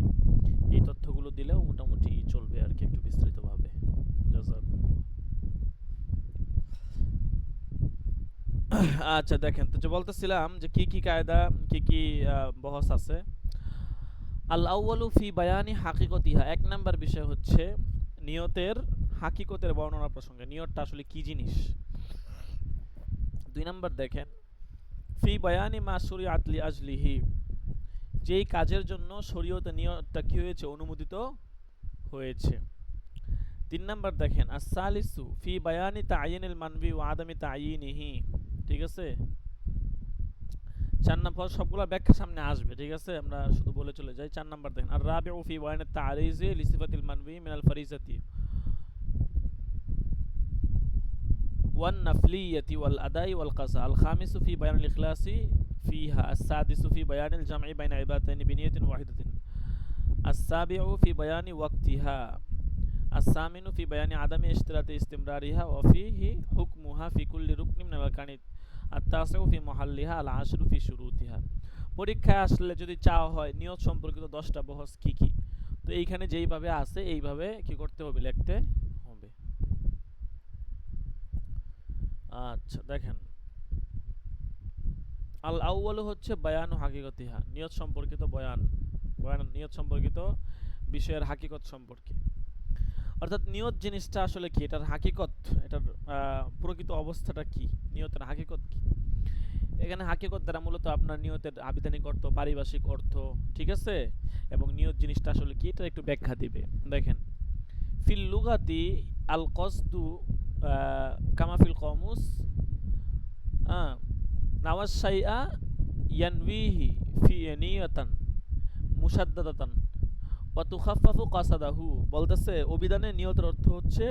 এই তথ্যগুলো দিলেও মোটামুটি চলবে আর কি, একটু বিস্তারিতভাবে। জাযাকুমুল্লাহ। আচ্ছা দেখেন, তো যে বলতেছিলাম যে কি কি কায়দা, কি কি বহস আছে। আল আউয়ালু ফি বায়ানি হাকিকতিহা, 1 নাম্বার বিষয় হচ্ছে নিয়তের হাকিকতের বর্ণনা প্রসঙ্গে, নিয়তটা আসলে কি জিনিস। 2 নাম্বার দেখেন, ফি বায়ানি মা শুরিআত লি আজলিহি, যেই কাজের জন্য শরীয়তে নিয়তটা কি হয়েছে, অনুমোদিত হয়েছে। 3 নাম্বার দেখেন, আস-সালিসু ফি বায়ানি তা'য়িনিল মানবি ওয়া আদামি তা'য়িনিহি। ঠিক আছে, 4 নাম্বার সবগুলো ব্যাখ্যা সামনে আসবে। ঠিক আছে, আমরা শুধু বলে চলে যাই। 4 নাম্বার দেখেন, আর রাবিউ ফি বায়ানি তা'রিজি লিসিফাতিল মানবি মিনাল ফারিজাতি ওয়ান নাফলিয়াতি ওয়াল আদাই ওয়াল কাযা। আল খামিসু ফি বায়ানিল ইখলাসি ফিহা। আস-সাদিসু ফি বায়ানিল জাম'i বাইনা ইবাদাতাইনি বিনিয়াতিন ওয়াহিদাতিন। আস-সাবিউ ফি বায়ানি ওয়াক্তিহা। আস-সামিনু ফি বায়ানি আদামি ইশতিরাতি ইস্তিমরারিহা ওয়া ফিহি হুকমুহা ফি কুল্লি রুকনিন মিনাল আরকানি। আত-তাসিউ ফি মুহাল্লিহা। আল-আশরু ফি শুরুতিহা। পরীক্ষায় আসলে যদি চাওয়া হয় নিয়ত সম্পর্কিত 10টা বহস কি কি, তো এইখানে যেইভাবে আছে এইভাবে কি করতে হবে, লিখতে হবে। আচ্ছা দেখেন, আল আউয়ালু হচ্ছে বায়ানু হাকিকতিহা, নিয়ত সম্পর্কিত বয়ান, নিয়ত সম্পর্কিত বিষয়ের হাকিকত সম্পর্কে। অর্থাৎ নিয়ত জিনিসটা আসলে কি, এটার হাকিকত, এটার প্রকৃত অবস্থাটা কি, নিয়তের হাকিকত কি। এখানে হাকিকত দ্বারা মূলত আপনার নিয়তের আবিধানিক অর্থ, পারিভাষিক অর্থ, ঠিক আছে, এবং নিয়ত জিনিসটা আসলে কি এটা একটু ব্যাখ্যা দিবে। দেখেন, ফিল লুগাতি আল কসদু কামা ফিল কমুস নাওয়াজ শাইআ ইয়ানভিহি ফি নিয়তান মুসাদ্দাদাতান ওয়া তুখাফফাফু কাসাদাহু। বলতেছে অভিধানে নিয়তের অর্থ হচ্ছে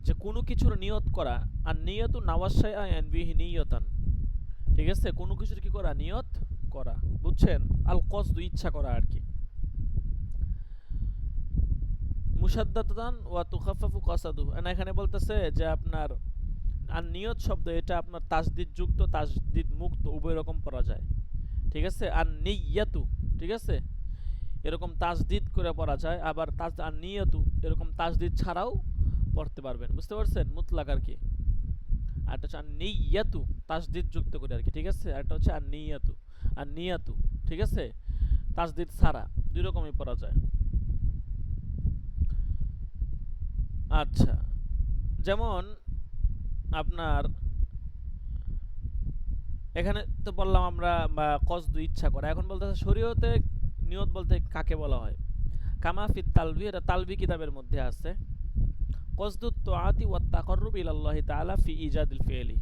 যে কোনো কিছুর নিয়ত করা, আর নিয়তু নাওয়াজ শাইআ ইয়ানভিহি নিয়তান, ঠিক আছে, কোনো কিছুর কি করা, নিয়ত করা, বুঝছেন? আল কসদু ইচ্ছা করা আর কি। মুসাদ্দাদাতান ওয়া তুখাফফাফু কাসাদুহু, এখানে বলতেছে যে আপনার আর নিয়ত শব্দ এটা আপনার তাসদিদ যুক্ত তাসদিদ মুক্ত উভয় রকম পড়া যায়, ঠিক আছে। আর নিয়াতু, ঠিক আছে, এরকম তাসদিদ করে পড়া যায়, আবার আর নিয়াতু এরকম তাসদিদ ছাড়াও পড়তে পারবেন, বুঝতে পারছেন? মুতলাক আর কি। আর একটা হচ্ছে আর নিয়াতু তাসদিদ যুক্ত করে আর কি, ঠিক আছে। আর একটা হচ্ছে আর নিয়াতু, ঠিক আছে, তাসদিদ ছাড়া, দুই রকমই পড়া যায়। আচ্ছা, যেমন আপনার এখানে তো বললাম আমরা কসদু ইচ্ছা করা। এখন বলতেছে শরীয়তে নিয়ত বলতে কাকে বলা হয়? কামা ফিত তালবি, এটা তালবি কিতাবের মধ্যে আছে। কসদু তাআতি ওয়াত তাকাররুব ইলাল্লাহি তাআলা ফি ইজাদিল ফি'লি,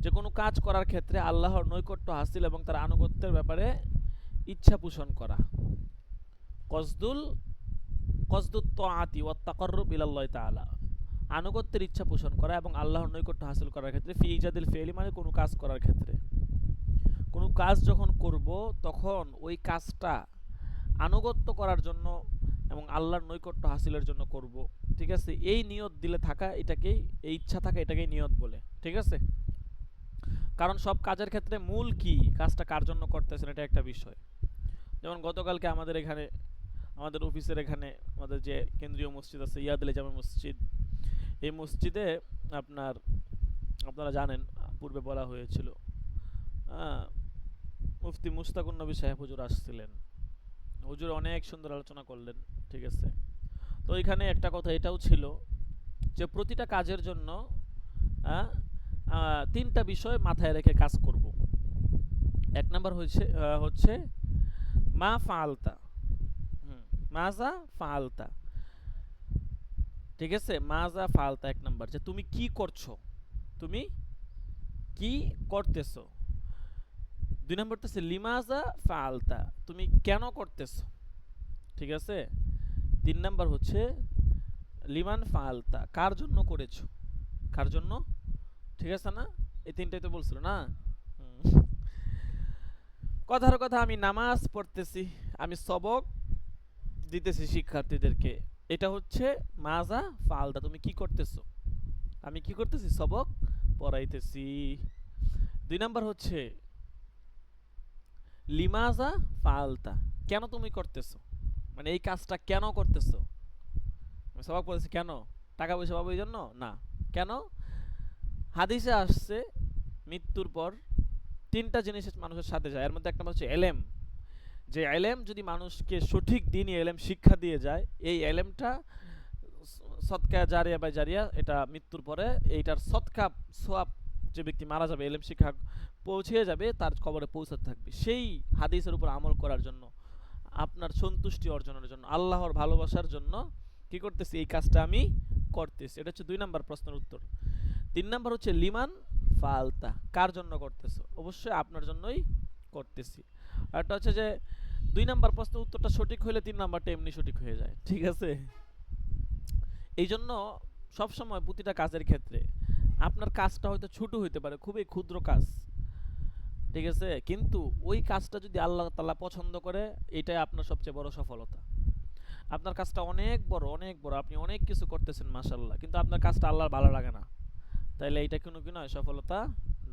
যে কোনো কাজ করার ক্ষেত্রে আল্লাহর নৈকট্য হাসিল এবং তার আনুগত্যের ব্যাপারে ইচ্ছা পোষণ করা। কসদুত তাআতি ওয়াত তাকাররুব ইলাল্লাহি তাআলা, আনুগত্যের ইচ্ছা পোষণ করা এবং আল্লাহর নৈকট্য হাসিল করার ক্ষেত্রে, ফি ইজাদিল ফি'লি মানে কোনো কাজ করার ক্ষেত্রে, কোনো কাজ যখন করব তখন ওই কাজটা আনুগত্য করার জন্য এবং আল্লাহর নৈকট্য হাসিলের জন্য করব, ঠিক আছে। এই নিয়ত দিলে থাকা এটাকেই, এই ইচ্ছা থাকা এটাকেই নিয়ত বলে, ঠিক আছে। কারণ সব কাজের ক্ষেত্রে মূল কি, কাজটা কার জন্য করতেছেন এটা একটা বিষয়। যেমন গতকালকে আমাদের এখানে, আমাদের অফিসের এখানে আমাদের যে কেন্দ্রীয় মসজিদ আছে ইয়াদুল জামে মসজিদ, এই মসজিদে আপনারা জানেন পূর্বে বলা হয়েছিল মুফতি মুস্তাকুন নবী সাহেব হুজুর আসছিলেন। হুজুর অনেক সুন্দর আলোচনা করলেন, ঠিক আছে। তো এখানে একটা কথা এটাও ছিল যে প্রতিটা কাজের জন্য তিনটা বিষয় মাথায় রেখে কাজ করব। এক নাম্বার হচ্ছে মা ফাআলতা, মাজা ফাআলতা, ঠিক আছে, মাজা ফাআলতা এক নাম্বার, যে তুমি কি করছো, তুমি কি করতেছো। দুই নম্বর হচ্ছে লিমাজা ফাআলতা, তুমি কেন করতেছো, ঠিক আছে। তিন নাম্বার হচ্ছে লিমান ফাআলতা, কার জন্য করেছো, কার জন্য, ঠিক আছে না? এই তিনটাই তো বলছিল না। কথার কথা, আমি নামাজ পড়তেছি, আমি সবক দিতেছি শিক্ষার্থীদেরকে, এটা হচ্ছে মাজা ফাআলতা, তুমি কি করতেছো, আমি কি করতেছি, সবক পড়াইতেছি। দুই নাম্বার হচ্ছে লিমাজা ফাআলতা, কেন তুমি করতেছো, মানে এই কাজটা কেন করতেছো। আমি সবক পড়তেছি কেন, টাকা পয়সা পাবো এই জন্য না, কেন? হাদিসে আসছে মৃত্যুর পর তিনটা জিনিস মানুষের সাথে যায়, এর মধ্যে একটা হচ্ছে এলেম, যে এলেম যদি মানুষকে সঠিক দিনই এলেম শিক্ষা দিয়ে যায়, এই এলেমটা সদকা জারিয়া বা জারিয়া, এটা মৃত্যুর পরে এইটার সদকা সোয়াব, যে ব্যক্তি মারা যাবে এলেম শিক্ষা পৌঁছে যাবে তার কবরে পৌঁছাতে থাকবে। সেই হাদিসের উপর আমল করার জন্য, আপনার সন্তুষ্টি অর্জনের জন্য, আল্লাহর ভালোবাসার জন্য কি করতেছি, এই কাজটা আমি করতেছি। এটা হচ্ছে দুই নাম্বার প্রশ্নের উত্তর। তিন নাম্বার হচ্ছে লিমান ফাআলতা, কার জন্য করতেছো, অবশ্যই আপনার জন্যই করতেছি। আর একটা হচ্ছে যে দুই নাম্বার প্রশ্নের উত্তরটা সঠিক হলে তিন নাম্বারটা এমনি সঠিক হয়ে যায়, ঠিক আছে। এই জন্য সবসময় প্রতিটা কাজের ক্ষেত্রে আপনার কাজটা হয়তো ছোট হইতে পারে, খুবই ক্ষুদ্র কাজ, ঠিক আছে, কিন্তু ওই কাজটা যদি আল্লাহ তাআলা পছন্দ করে, এটাই আপনার সবচেয়ে বড় সফলতা। আপনার কাজটা অনেক বড়, আপনি অনেক কিছু করতেছেন মাশাআল্লাহ, কিন্তু আপনার কাজটা আল্লাহর ভালো লাগে না, তাইলে এটা কোনো কি নয়, সফলতা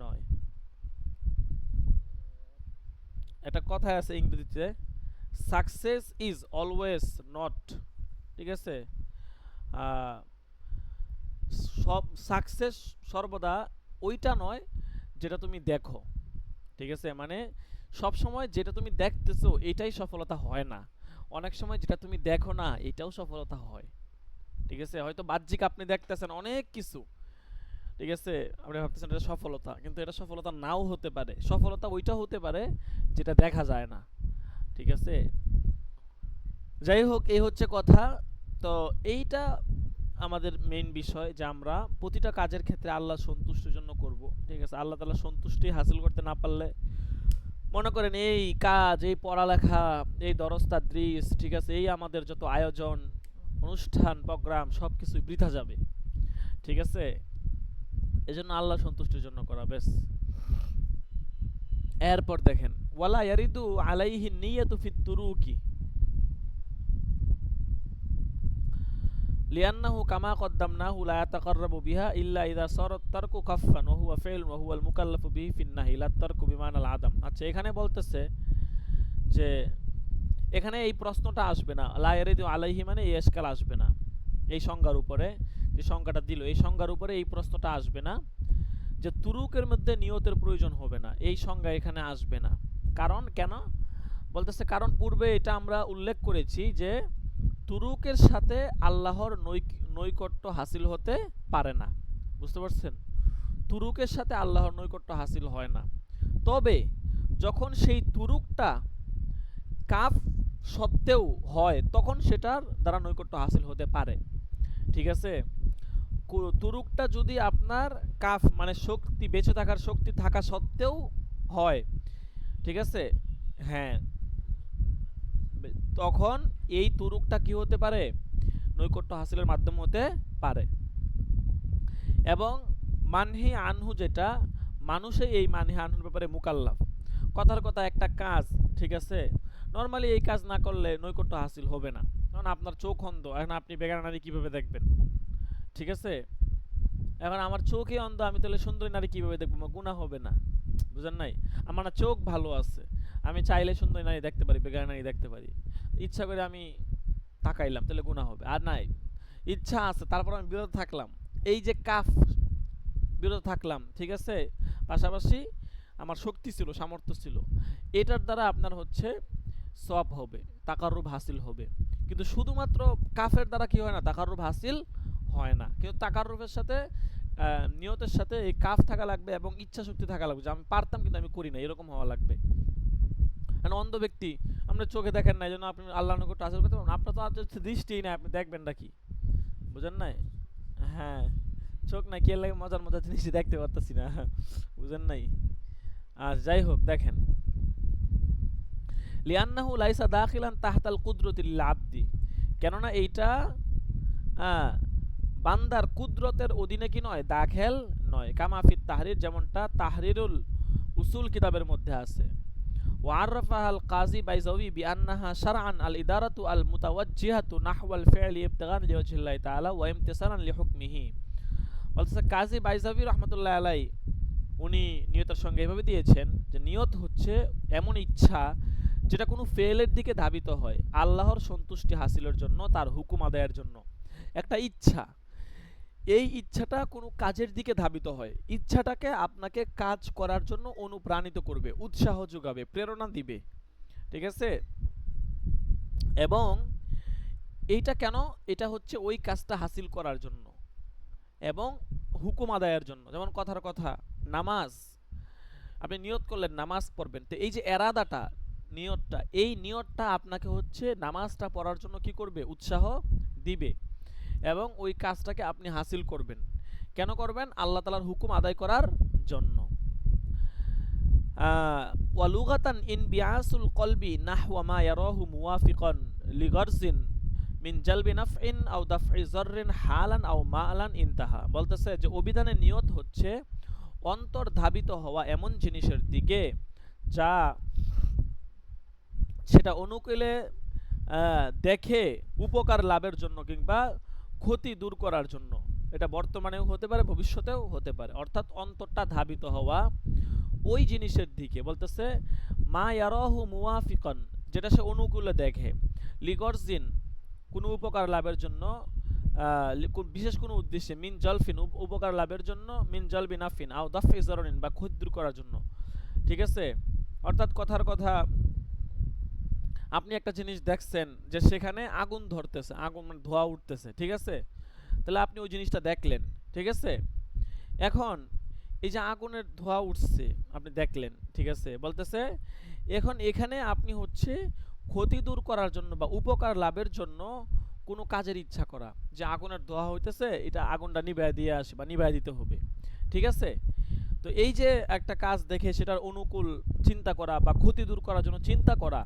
নয়। একটা কথা আছে ইংরেজিতে, সাকসেস ইজ অলওয়েজ নট, ঠিক আছে, সব সাকসেস সর্বদা ওইটা নয় যেটা তুমি দেখো, ঠিক আছে, মানে সব সময় যেটা তুমি দেখতেছো এটাই সফলতা হয় না, অনেক সময় যেটা তুমি দেখো না এটাও সফলতা হয়, ঠিক আছে। হয়তো বাহ্যিক আপনি দেখতেছেন অনেক কিছু, ঠিক আছে, আপনি ভাবতেছেন এটা সফলতা, কিন্তু এটা সফলতা নাও হতে পারে। সফলতা ওইটা হতে পারে যেটা দেখা যায় না। ঠিক আছে, যাই হোক, এই হচ্ছে কথা। তো এইটা আমাদের মেইন বিষয়, যে আমরা প্রতিটা কাজের ক্ষেত্রে আল্লাহ সন্তুষ্টির জন্য করব। ঠিক আছে, আল্লাহ তাআলা সন্তুষ্টি হাসিল করতে না পারলে, মনে করেন এই কাজ, এই পড়ালেখা, এই দরস তাদরিস, ঠিক আছে, এই আমাদের যত আয়োজন, অনুষ্ঠান, প্রোগ্রাম, সব কিছুই বৃথা যাবে। ঠিক আছে, এজন্য আল্লাহ সন্তুষ্টির জন্য করা বেশ। এরপর দেখেন, ওয়ালা ইয়ারিদু আলাইহি নিয়াতু ফিত তুরুকি লিআন্নাহু কামা কদ্দামনাহু লা ইয়াতাকাররাবু বিহা ইল্লা ইযা সারাত তারকু কাফফান ওয়া হুয়া ফি'ল ওয়া হুয়া আল মুকাল্লাফু বিহি ফিন নাহি লা তারকু বিমানাল আদম। আচ্ছা, এখানে বলতেছে যে এখানে এই প্রশ্নটা আসবে না, লা ইয়ারিদু আলাইহি মানে এই ইশকাল আসবে না, এই সংজ্ঞার উপরে যে সংজ্ঞাটা দিল, এই সংজ্ঞার উপরে এই প্রশ্নটা আসবে না যে তুরুকের মধ্যে নিয়তের প্রয়োজন হবে না, এই সংজ্ঞা এখানে আসবে না। কারণ কেন বলতেছে, কারণ পূর্বে এটা আমরা উল্লেখ করেছি যে তুরুকের সাথে আল্লাহর নৈকট্য হাসিল হতে পারে না। বুঝতে পারছেন, তুরুকের সাথে আল্লাহর নৈকট্য হাসিল হয় না। তবে যখন সেই তুরুকটা কাফ সত্ত্বেও হয়, তখন সেটার দ্বারা নৈকট্য হাসিল হতে পারে। ঠিক আছে, তুরুকটা যদি আপনার কাফ মানে শক্তি, বেঁচে থাকার শক্তি থাকা সত্ত্বেও হয়, ঠিক আছে, হ্যাঁ, তখন এই তুরুকটা কি হতে পারে, নৈকট্য হাসিলের মাধ্যম হতে পারে। এবং মানহি আনহু, যেটা মানুষে এই মানহি আনহুর ব্যাপারে মুকাল্লাফ, কথার কথা একটা কাজ, ঠিক আছে, নর্মালি এই কাজ না করলে নৈকট্য হাসিল হবে না। কারণ আপনার চোখ অন্ধ, এখন আপনি বেগানা নারী কীভাবে দেখবেন? ঠিক আছে, এখন আমার চোখই অন্ধ, আমি তাহলে সুন্দরী নারী কীভাবে দেখবো? আমার গুনাহ হবে না, বুঝেন নাই? আমার না চোখ ভালো আছে, আমি চাইলে সুন্দরী নারী দেখতে পারি, বেগানা নারী দেখতে পারি, ইচ্ছা করে আমি তাকাইলাম, তাহলে গুনাহ হবে। আর নাই, ইচ্ছা আছে, তারপর আমি বিরত থাকলাম, এই যে কাফ, বিরত থাকলাম, ঠিক আছে, পাশাপাশি আমার শক্তি ছিল, সামর্থ্য ছিল, এটার দ্বারা আপনার হচ্ছে সওয়াব হবে, তাকাররুব হাসিল হবে। কিন্তু শুধুমাত্র কাফের দ্বারা কি হয় না, তাকাররুব হাসিল হয় না। কিন্তু তাকাররুবের সাথে নিয়তের সাথে এই কাফ থাকা লাগবে এবং ইচ্ছা শক্তি থাকা লাগবে, যে আমি পারতাম কিন্তু আমি করি না, এরকম হওয়া লাগবে। কারণ অন্ধ ব্যক্তি, আপনি চোখে দেখেন না, এই জন্য আপনি আল্লাহর নিকট হাসিল করতে পারবেন, আপনার তো আর দৃষ্টি নাই, আপনি দেখবেন না কি? বুঝেন নাই? হ্যাঁ, চোখ নাই, কে লাগে মজার মজার জিনিস দেখতে পারতেছি না, বুঝেন নাই? আর যাই হোক, দেখেন, লিআন্নাহু লাইসা দাখিলান তাহতাল কুদরতি লিল আবদি, কেননা এইটা বান্দার কুদরতের অধীনে কি নয়, দাখিল নয়। কামা ফিত তাহরির, যেমনটা তাহরিরুল উসুল কিতাবের মধ্যে আছে। ওয়াররাফাহাল কাজী বাইজাউই বিআন্নাহা শারআন আল ইদারাতু আল মুতাওয়াজ্জিহাতু নাহওয়াল ফি'লি ইবতিগান লিওয়াজহিল্লাহি তাআলা ওয়া ইমতিসালান লিহুকমিহি। বলতেছে কাজী বাইজাউই রাহমাতুল্লাহ আলাইহি, উনি নিয়তের সঙ্গে এভাবে দিয়েছেন যে নিয়ত হচ্ছে এমন ইচ্ছা যেটা কোনো ফেলের দিকে ধাবিত হয় আল্লাহর সন্তুষ্টি হাসিলের জন্য, তার হুকুম আদায়ের জন্য। একটা ইচ্ছা, এই ইচ্ছাটা কোনো কাজের দিকে ধাবিত হয়, ইচ্ছাটাকে আপনাকে কাজ করার জন্য অনুপ্রাণিত করবে, উৎসাহ যোগাবে, প্রেরণা দিবে। ঠিক আছে, এবং এইটা কেন, এটা হচ্ছে ওই কাজটা হাসিল করার জন্য এবং হুকুম আদায়ের জন্য। যেমন কথার কথা, নামাজ, আপনি নিয়ত করলেন নামাজ পড়বেন, তো এই যে এরাদাটা, নিয়তটা, এই নিয়তটা আপনাকে হচ্ছে নামাজটা পড়ার জন্য কি করবে, উৎসাহ দিবে এবং ওই কাজটাকে আপনি হাসিল করবেন। কেন করবেন? আল্লাহ তাআলার হুকুম আদায় করার জন্য। ওয়ালুগাতান ইন বিআসুল কলবি নাহওয়া মা ইয়ারাহু মুওয়াফিকান লিগারজিন মিন জালবি নাফইন আও দাফই যাররিন হালান আও মালান ইনতাহা। বলতেছে যে অভিধানে নিয়ত হচ্ছে অন্তর ধাবিত হওয়া এমন জিনিসের দিকে যা সেটা অনুকূলে দেখে উপকার লাভের জন্য কিংবা ক্ষতি দূর করার জন্য। এটা বর্তমানেও হতে পারে, ভবিষ্যতেও হতে পারে। অর্থাৎ অন্তরটা ধাবিত হওয়া ওই জিনিসের দিকে, বলতেছে মা ইয়ারাহু মুওয়াফিকান, যেটা সে অনুকূলে দেখে, লিগরজিন, কোনো উপকার লাভের জন্য, বিশেষ কোনো উদ্দেশ্যে, মিন জলফিন, উপকার লাভের জন্য, মিন জলবি নাফিন আও দাফি জাররিন, বা ক্ষতি দূর করার জন্য। ঠিক আছে, অর্থাৎ কথার কথা, আপনি একটা জিনিস দেখছেন যে সেখানে আগুন ধরতেছে, আগুন মানে ধোঁয়া উঠতেছে, ঠিক আছে, তাহলে আপনি ওই জিনিসটা দেখলেন, ঠিক আছে, এখন এই যে আগুনের ধোঁয়া উঠছে আপনি দেখলেন, ঠিক আছে, বলতেছে এখন এখানে আপনি হচ্ছে ক্ষতি দূর করার জন্য বা উপকার লাভের জন্য কোনো কাজের ইচ্ছা করা, যে আগুনের ধোঁয়া হইতেছে এটা আগুনটা নিভায় দিয়ে আসে বা নিভায় দিতে হবে, ঠিক আছে। তো এই যে একটা কাজ দেখে সেটার অনুকূল চিন্তা করা বা ক্ষতি দূর করার জন্য চিন্তা করা,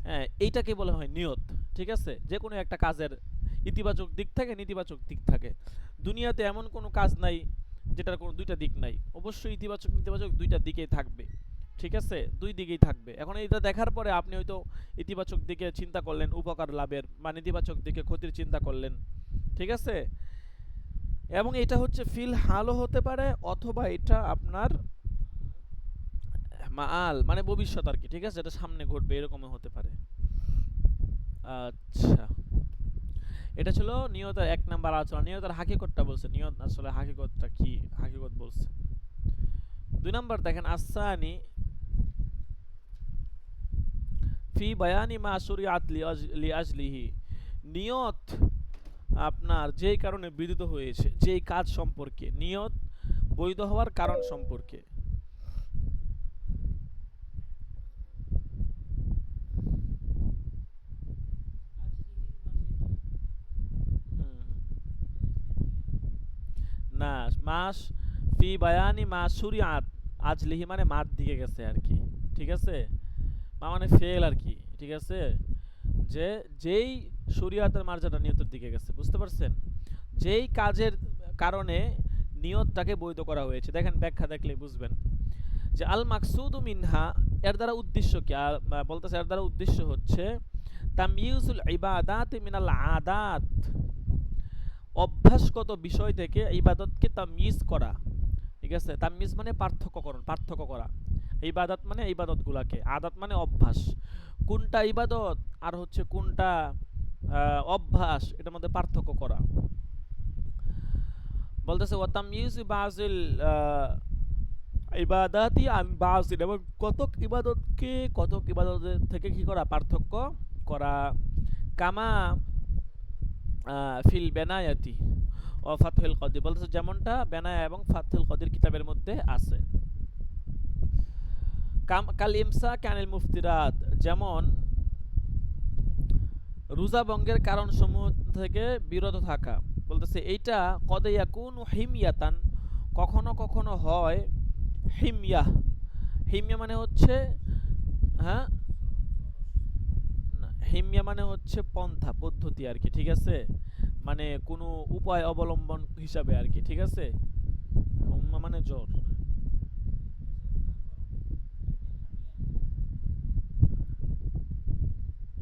হ্যাঁ, এইটাকে বলা হয় নিয়ত, ঠিক আছে। যে কোনো একটা কাজের ইতিবাচক দিক থাকে, নেতিবাচক দিক থাকে। দুনিয়াতে এমন কোনো কাজ নাই যেটার কোনো দুইটা দিক নাই, অবশ্যই ইতিবাচক নেতিবাচক দুইটা দিকেই থাকবে, ঠিক আছে, দুই দিকেই থাকবে। এখন এটা দেখার পরে আপনি হয়তো ইতিবাচক দিকে চিন্তা করলেন উপকার লাভের, বা নেতিবাচক দিকে ক্ষতির চিন্তা করলেন, ঠিক আছে। এবং এটা হচ্ছে ফিল হালও হতে পারে, অথবা এটা আপনার মাল মানে ভবিষ্যৎ আর কি, ঠিক আছে, এটা সামনে ঘটবে এরকমও হতে পারে। আচ্ছা, এটা ছিল নিয়তের এক নাম্বার আলোচনা। নিয়তের হাকিকতটা বলছে, নিয়ত আসলে হাকিকতটা কি, হাকিকত বলছে। দুই নাম্বার দেখেন, আসানি ফি বায়ানি মা শুরিআত লিআজলিহি, নিয়ত আপনার যেই কারণে বিদিত হয়েছে, যেই কাজ সম্পর্কে, নিয়ত বৈধ হওয়ার কারণ সম্পর্কে। হুম, না, মাস ফি বায়ানি মা শুরিআত আজলিহি মানে মার দিকে গেছে আর কি, ঠিক আছে, মা মানে ফেল আর কি, ঠিক আছে, যে যেই শরিয়াতের মার্জাটা নিয়তের দিকে গেছে, বুঝতে পারছেন, যেই কাজের কারণে নিয়তটাকে বৈধ করা হয়েছে। দেখেন ব্যাখ্যা দেখলে বুঝবেন যে আল মাকসুদু মিনহা, এর দ্বারা উদ্দেশ্য কি, বলতেছে এর দ্বারা উদ্দেশ্য হচ্ছে তাময়িজুল ইবাদাত মিনাল আদাত, অভ্যাসগত বিষয় থেকে ইবাদতকে তাময়িজ করা, ঠিক আছে। তাময়িজ মানে পার্থক্যকরণ, পার্থক্য করা। ইবাদত মানে ইবাদতগুলাকে, আদাত মানে অভ্যাস, কোনটা ইবাদত আর হচ্ছে কোনটা অভ্যাস, এটার মধ্যে পার্থক্য করা। বলতেছে ওয়া তাময়িজু বাযিল ইবাদাতি আন বাযিল, এবং কতক ইবাদতকে কতক ইবাদতের থেকে কি করা, পার্থক্য করা। কামা ফিল বেনায়াতি ও ফাতহুল কদির, বলতেছে যেমনটা বেনায়া এবং ফাতহুল কদির কিতাবের মধ্যে আছে। কাল ইমসাক আনিল মুফতিরাত, যেমন রোজা ভঙ্গের কারণসমূহ থেকে বিরত থাকা। বলতেছে এইটা কদ ইয়াকুনু হিমিয়াতান, কখনো কখনো হয় হিমিয়াহ। হিমিয়া মানে হচ্ছে, হ্যাঁ, না, হিমিয়া মানে হচ্ছে পন্থা পদ্ধতি আর কি, ঠিক আছে, মানে কোনো উপায় অবলম্বন হিসাবে আর কি, ঠিক আছে। হুম্মা মানে জ্বর,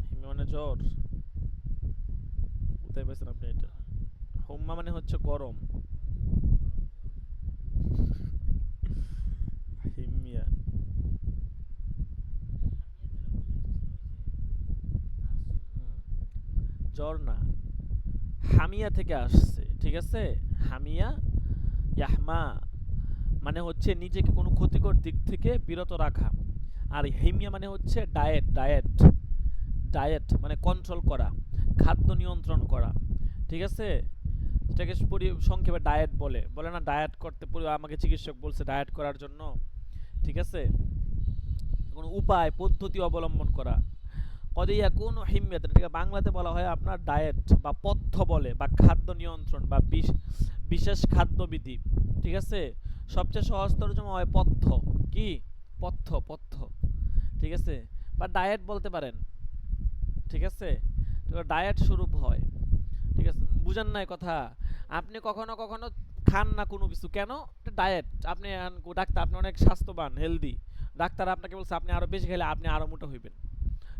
হিমিয়া মানে জ্বর, কোথায় পেয়েছেন আপনি এটা? হুম্মা মানে হচ্ছে গরম, হিমিয়া, জ্বর না, হামিয়া থেকে আসছে, ঠিক আছে। হামিয়া, ইয়াহমা মানে হচ্ছে নিজেকে কোনো ক্ষতিকর দিক থেকে বিরত রাখা। আর হিমিয়া মানে হচ্ছে ডায়েট, ডায়েট, ডায়েট মানে কন্ট্রোল করা, খাদ্য নিয়ন্ত্রণ করা, ঠিক আছে। এটাকে সংক্ষেপে ডায়েট বলে, বলে না ডায়েট করতে, আমাকে চিকিৎসক বলছে ডায়েট করার জন্য, ঠিক আছে, কোনো উপায় পদ্ধতি অবলম্বন করা। কদিয়া কোন হিম্মেত, এটাকে বাংলাতে বলা হয় আপনার ডায়েট বা পথ্য বলে, বা খাদ্য নিয়ন্ত্রণ বা বিশেষ খাদ্যবিধি, ঠিক আছে। সবচেয়ে সহজ তর্জমা হয় পথ্য, কি, পথ্য, পথ্য, ঠিক আছে, বা ডায়েট বলতে পারেন, ঠিক আছে। তো ডায়েট স্বরূপ হয়, ঠিক আছে, বুঝেন নাই কথা। আপনি কখনো কখনো খান না কোনো কিছু, কেন, ডায়েট, আপনি ডাক্তার, আপনি অনেক স্বাস্থ্যবান হেলদি, ডাক্তার আপনাকে বলছে আপনি আরো বেশি খেলে আপনি আরো মোটা হইবেন,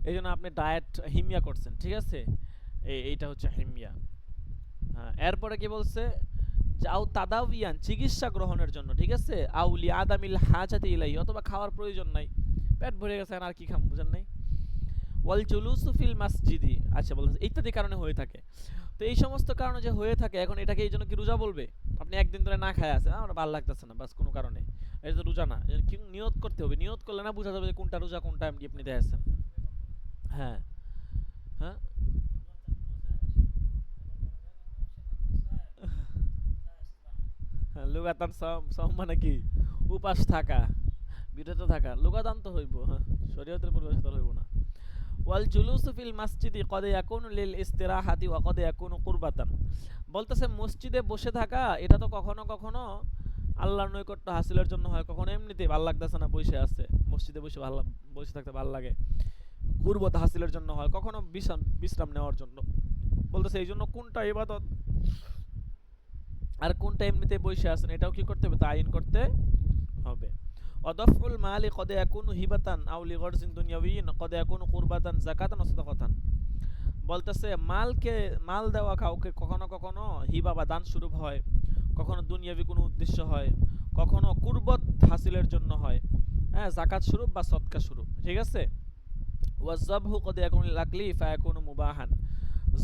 এই জন্য আপনি ডায়েট হিমিয়া করছেন, ঠিক আছে। এইটা হচ্ছে হিমিয়া। হ্যাঁ, এরপরে কি বলছে, যে আউ তাদাউয়ান, চিকিৎসা গ্রহণের জন্য, ঠিক আছে, আউলি আদামিল হাজাতি ইলাই, অথবা খাওয়ার প্রয়োজন নাই, পেট ভরে গেছে আর কি খাম, বুঝেন নাই। ওয়াল জুলুসু ফিল মাসজিদি, আচ্ছা বলছে ইত্যাদি কারণে হয়ে থাকে। তো এই সমস্ত কারণে যে হয়ে থাকে, এখন এটাকে এই জন্য কি রোজা বলবে? আপনি একদিন ধরে না খায় আছেন, আমার ভালো লাগতেছে না, বাস কোনো কারণে, এটা তো রোজা না, কি নিয়ত করতে হবে, নিয়ত করলে না বোঝা যাবে যে কোনটা রোজা কোনটা আপনি দেখেছেন। হ্যাঁ, হ্যাঁ, লুগাতান সম সম মানে কি উপাস থাকা, বিরত থাকা, লুগাতান তো হইব, হ্যাঁ, শরীয়তের পরিভাষা তো হইব না। ওয়াল জুলুসু ফিল মাসজিদি কদ ইয়াকুনু লিল ইস্তিরাহাতি ওয়া কদ ইয়াকুনু কুরবাতান। বলতেছে মসজিদে বসে থাকা এটা তো কখনো কখনো আল্লাহর নৈকট্য হাসিলের জন্য হয়, কখনো এমনিতেই ভাল লাগতেছে না বসে আছে, মসজিদে বসে বসে থাকতে ভাল লাগে, কুরবত হাসিলের জন্য হয়, কখনো বিশ্রাম নেওয়ার জন্য। বলতেছে এই জন্য কোনটা ইবাদত আর কোনটা এমনিতে বসে আছেন এটাও কি করতে হবে, তাইন করতে হবে। অদফুল মালি কদ ইয়াকুনু হিবাতান আও লিগরজিন দুনিয়াউইন কদ ইয়াকুনু কুরবাতান যাকাতান ওয়া সাদাকাতান। বলতেছে মাল দেওয়া কাউকে কখনো কখনো হিবা বা দান স্বরূপ হয়, কখনো দুনিয়াবি কোনো উদ্দেশ্য হয়, কখনো কুরবত হাসিলের জন্য হয়, হ্যাঁ, যাকাত স্বরূপ বা সদকা স্বরূপ, ঠিক আছে। ওয়াজ্জাবহু কদ ইয়াকুনু লাকলি ফায়াকুনু মুবাহান।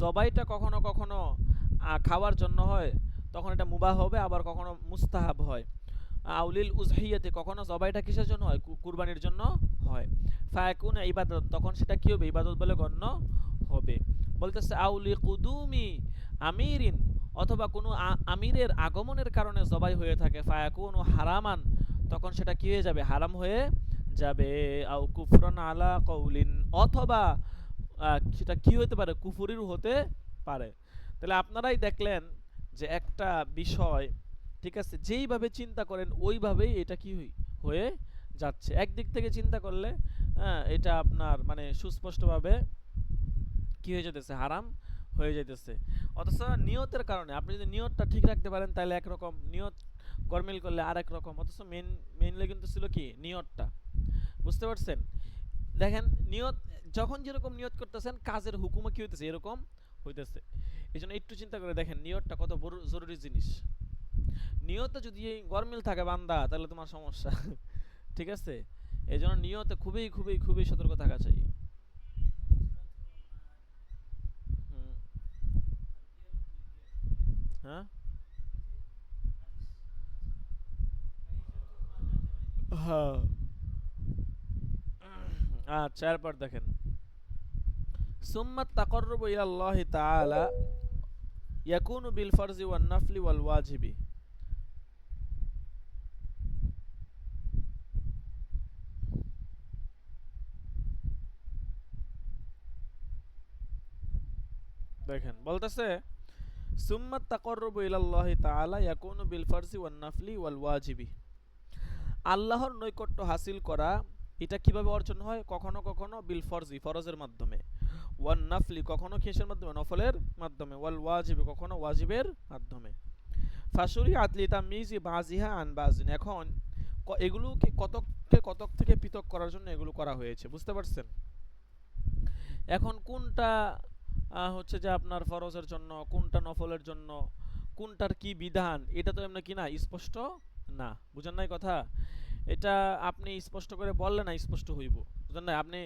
জবাইটা কখনো কখনো খাওয়ার জন্য হয়, তখন এটা মুবাহ হবে, আবার কখনো মুস্তাহাব হয়। আউলিল উজহিয়াতে কখনো জবাইটা কিসের জন্য হয়, কুরবানির জন্য হয়। ফায়াকুন ইবাদত, তখন সেটা কি হবে, ইবাদত বলে গণ্য হবে। বলতেছে আউলি কুদুমি আমিরিন, অথবা কোনো আমিরের আগমনের কারণে জবাই হয়ে থাকে, ফায়াকুন হারামান, তখন সেটা কি হয়ে যাবে, হারাম হয়ে যাবে। আউ কুফরান আলা কৌলিন, অথবা সেটা কি হতে পারে, কুফুরির হতে পারে। তাহলে আপনারাই দেখলেন যে একটা বিষয়, ঠিক আছে, যেইভাবে চিন্তা করেন ওইভাবেই এটা কি হয়ে যাচ্ছে। একদিক থেকে চিন্তা করলে হ্যাঁ এটা আপনার মানে সুস্পষ্টভাবে কি হয়ে যেতেছে, হারাম হয়ে যাইতেছে। অথচ নিয়তের কারণে আপনি যদি নিয়তটা ঠিক রাখতে পারেন তাহলে একরকম, নিয়ত গরমিল করলে আরেক রকম। অথচ মেইনলি কিন্তু ছিল কি নিয়তটা, বুঝতে পারছেন। দেখেন নিয়ত যখন যেরকম নিয়ত করতেছেন কাজের হুকুমও কি হইতেছে, এরকম হইতেছে। এই জন্য একটু চিন্তা করে দেখেন নিয়তটা কত বড় জরুরি জিনিস। নিয়তে যদি গরমিল থাকে বান্দা তাহলে তোমার সমস্যা ঠিক আছে। এই জন্য নিয়তে খুবই খুবই খুবই সতর্ক থাকা চাই। হ্যাঁ হ্যাঁ, আচ্ছা এরপর দেখেন সুম্মা তাকাররুবু ইলাল্লাহি তাআলা ইয়াকুনু বিল ফারজি ওয়ান নাফলি ওয়াল ওয়াজিবি। দেখেন বলতেছে সুম্মা তাকাররুবু ইলাল্লাহি তাআলা ইয়াকুনু বিল ফারজি ওয়ান নাফলি ওয়াল ওয়াজিবি। আল্লাহর নৈকট্য হাসিল করা এটা কিভাবে অর্জন হয়, কখনো কখনো বিল ফরজি, ফরজের মাধ্যমে, ওয়ান নাফলি, কখনো কিসের মাধ্যমে, নফলের মাধ্যমে, ওয়াল ওয়াজিবি, কখনো ওয়াজিবের মাধ্যমে। ফাশুরি আতলি তামিজি বাজিহা আন বাজিন। এখন এগুলোকে কতককে কতক থেকে পৃথক করার জন্য এগুলো করা হয়েছে, বুঝতে পারছেন। এখন কোনটা হচ্ছে যে আপনার ফরজের জন্য, কোনটা নফলের জন্য, কোনটার কি বিধান, এটা তো এমনি কি না স্পষ্ট না, বুঝেন নাই কথা। এটা আপনি স্পষ্ট করে বললে না স্পষ্ট হইব, বুঝেন না। আপনি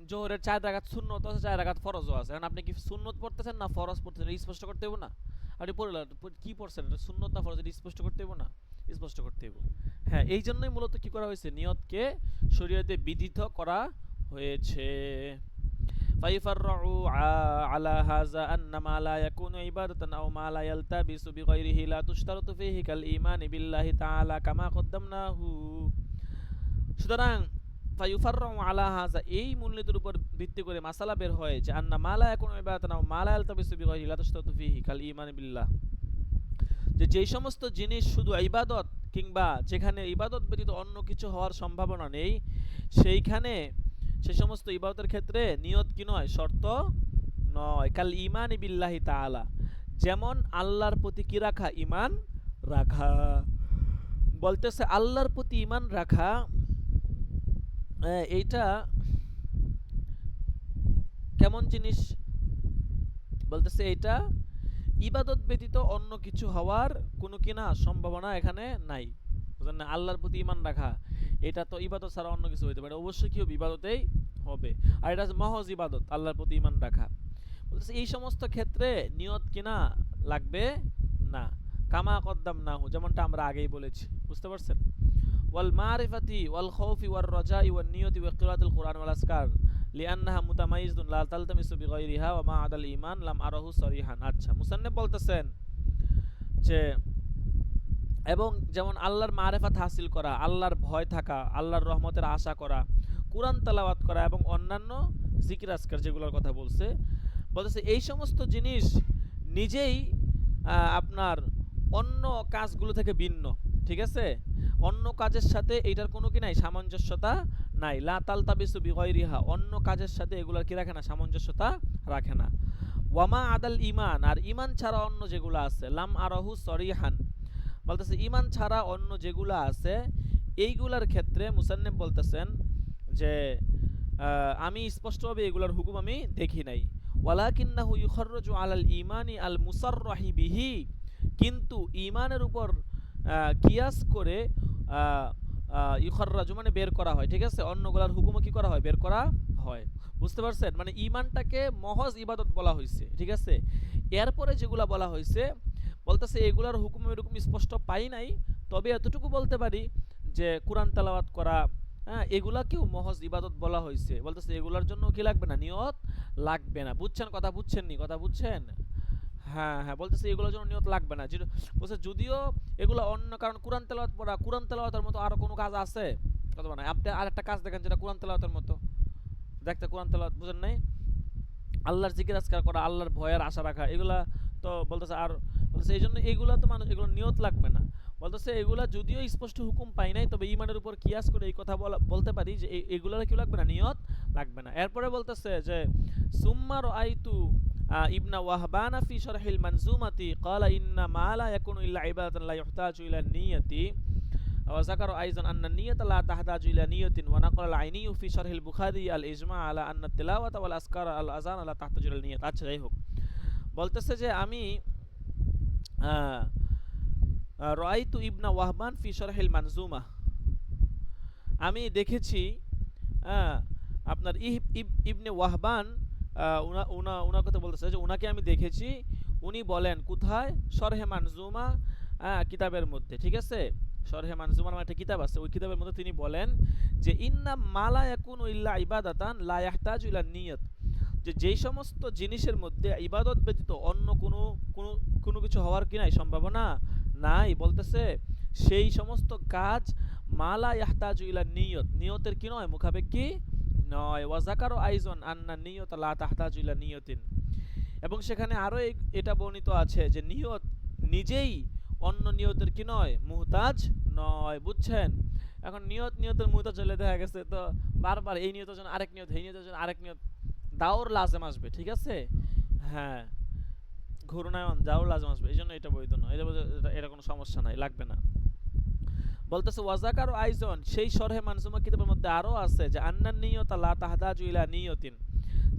জোহরের 4 রাকাত সুন্নত আছে, 4 রাকাত ফরজও আছে, এখন আপনি কি সুন্নত পড়তেছেন না ফরজ পড়তেছেন স্পষ্ট করতে হইব না। আপনি পড়লেন কি পড়ছেন, এটা সুন্নত না ফরজ, এটা স্পষ্ট করতে হইব না, স্পষ্ট করতে হইব। হ্যাঁ, এই জন্যই মূলত কি করা হয়েছে, নিয়তকে শরীয়তে বিধিত করা হয়েছে। فيفرعوا على هذا أن ما لا يكون عبادة أو ما لا يلتبس بغيره لا تشترط فيه كالإيمان بالله تعالى كما قدمناه। সুতরাং ফায়ুফাররাউ আলা হাযা, এই মূলনীতির উপর ভিত্তি করে মাসালা বের হয় যে আন্না মা লা ইয়াকুনু ইবাদাতান আও মা লা ইয়ালতাবিসু বিগাইরিহি লা তুশতারতু ফীহি কাল ঈমান বিল্লাহ। যে যেই সমস্ত জিনিস শুধু ইবাদত কিংবা যেখানে ইবাদত ব্যতীত অন্য কিছু হওয়ার সম্ভাবনা নেই, সেইখানে সেই সমস্ত ইবাদতের ক্ষেত্রে নিয়ত কি নয়, শর্ত নয়। কাল ঈমান বিল্লাহি তাআলা, যেমন আল্লাহর প্রতি কি রাখা, ঈমান রাখা। বলতেছে আল্লাহর প্রতি ঈমান রাখা, এইটা কেমন জিনিস, বলতেছে এইটা ইবাদত ব্যতীত অন্য কিছু হওয়ার কোনো কিনা সম্ভাবনা এখানে নাই, বুঝলেন না। আল্লাহর প্রতি ঈমান রাখা এটা তো ইবাদত ছাড়া অন্য কিছু হইতে পারে, অবশ্যই কি হবে, ইবাদতেই হবে। আর এটা মহজ ইবাদত, আল্লাহর প্রতি ঈমান রাখা। বলতেছে এই সমস্ত ক্ষেত্রে নিয়ত কিনা লাগবে না, কামা কদ্দামনাহু, যেমনটা আমরা আগেই বলেছি, বুঝতে পারছেন। ওয়াল মারিফাতি ওয়াল খাউফি ওয়ার রাজাই ওয়ান নিয়তি ওয়া কিরাআতুল কুরআন ওয়াল আসকার লিআন্নাহা মুতামাইয়িজুন লা তালতামিসু বিগাইরিহা ওয়া মা আদাল ঈমান লাম আরাহু সরিহান। আচ্ছা, মুসান্নিফ বলতেছেন যে এবং যেমন আল্লাহর মারেফাত হাসিল করা, আল্লাহর ভয় থাকা, আল্লাহর রহমতের আশা করা, কোরআন তেলাওয়াত করা এবং অন্যান্য জিকির আজকার যেগুলোর কথা বলতেছে এই সমস্ত জিনিস নিজেই আপনার অন্য কাজগুলো থেকে ভিন্ন, ঠিক আছে? অন্য কাজের সাথে এইটার কোনো কি নাই, সামঞ্জস্যতা নাই। লা তালতাবিসু বিগয়রিহা, অন্য কাজের সাথে এগুলার কি রাখে না, সামঞ্জস্যতা রাখে না। ওয়ামা আদাল ইমান, আর ইমান ছাড়া অন্য যেগুলো আছে, লাম আরাহু সরিহান, বলতেছে ইমান ছাড়া অন্য যেগুলো আছে এইগুলার ক্ষেত্রে মুসান্নিফ বলতেছেন যে আমি স্পষ্টভাবে এগুলার হুকুম আমি দেখি নাই। ওয়ালাকিন্নাহু ইউখাররাজু আলাল ইমানি আল মুসাররাহি বিহি, কিন্তু ইমানের উপর কিয়াস করে ইউখাররাজু মানে বের করা হয়, ঠিক আছে? অন্যগুলার হুকুমও কি করা হয়, বের করা হয়। বুঝতে পারছেন? মানে ইমানটাকে মহজ ইবাদত বলা হয়েছে, ঠিক আছে? এরপরে যেগুলা বলা হয়েছে বলতেছে এগুলার হুকুম এরকম স্পষ্ট পাই নাই, তবে এতটুকু বলতে পারি যে কোরআন তেলাওয়াত করা, হ্যাঁ, এগুলাকেও মহজ ইবাদত বলা হয়েছে। বলতেছে এগুলার জন্য কি লাগবে না, নিয়ত লাগবে না। বুঝছেন কথা? বুঝছেন নি কথা? বুঝছেন? হ্যাঁ হ্যাঁ, বলতেছে এগুলোর জন্য নিয়ত লাগবে না। বলছে যদিও এগুলো অন্য, কারণ কোরআন তেলাওয়াত পড়া, কোরআন তেলাওয়াতের মতো আরো কোনো কাজ আছে অথবা না? আপনি আর একটা কাজ দেখেন যেটা কোরআন তেলাওয়াতের মতো, দেখতে কোরআন তেলাওয়াত, বুঝেন নাই? আল্লাহর জিকির আজকার করা, আল্লাহর ভয়ের আশা রাখা, এগুলা তো বলতেছে। আর বলতেছে এই জন্য এগুলা তো মানুষ, এগুলো নিয়ত লাগবে না। বলতেছে এগুলা যদিও স্পষ্ট হুকুম পাই নাই, তবে ইমানের উপর কিয়াস করে এই কথা বলতে পারি যে এগুলার কি লাগবে না, নিয়ত লাগবে না। এরপরে বলতেছে যে সুম্মা রাআইতু ইবনা ওয়াহবানা ফি শারহিল মানজুমাতি ক্বালা ইন্না মা লা ইয়াকুনু ইল্লা ইবাদাতান লা ইহতাজু ইলা নিয়াতি وذكر أيضا أن النية لا تحتاج إلى نية ونقل العيني في شرح البخاري الإجماع على أن التلاوة والأذكار الأذان لا تحتاج إلى النية। আচ্ছা, যাই হোক, বলতেছে যে আমি রাআইতু ইবনা ওয়াহবান ফি শারহিল মানজুমা, আমি দেখেছি আপনার ইবনে ওয়াহবান, উনার কথা বলতেছে যে উনাকে আমি দেখেছি, উনি বলেন কোথায়, শরহে মানজুমা কিতাবের মধ্যে, ঠিক আছে? শরহে মানজুমা নামে একটা কিতাব আছে, ওই কিতাবের মধ্যে তিনি বলেন যে ইন্না মালা ইয়াকুনু ইল্লা ইবাদাতান লা ইয়াহতাজু ইলা নিয়ত, যে যেই সমস্ত জিনিসের মধ্যে ইবাদত ব্যতীত অন্য কোনো কিছু হওয়ার কি নাই, সম্ভাবনা নাই, বলতেছে সেই সমস্ত কাজ মালা ইয়াহতাজু ইলা নিয়ত, নিয়তের কি নয়, মুখাপেক্ষী নয়। ওয়াজাকারু আইজন আন্না নিয়ত লা তাহতাজু ইলা নিয়তিন, এবং সেখানে আরো এটা বর্ণিত আছে যে নিয়ত নিজেই অন্য নিয়তের কি নয়, মুহতাজ নয়। বুঝছেন? এখন নিয়তের মুহতাজ হলে দেখা গেছে তো বারবার এই নিয়তের জন্য আরেক নিয়ত, এই নিয়তের জন্য আরেক নিয়ত, দাওর লাজেম আসবে, ঠিক আছে? হ্যাঁ, ঘূর্ণায়মান দাওর লাজেম আসবে, এই জন্য এটা বৈধ নয়, এটা কোনো সমস্যা নাই, লাগবে না। বলতেছে ওয়াজাকার আইজন, সেই শরহে মানজুমা কিতাবের মধ্যে আরো আছে যে আন্নান নিয়ত লা তাহতাজু ইলা নিয়তিন,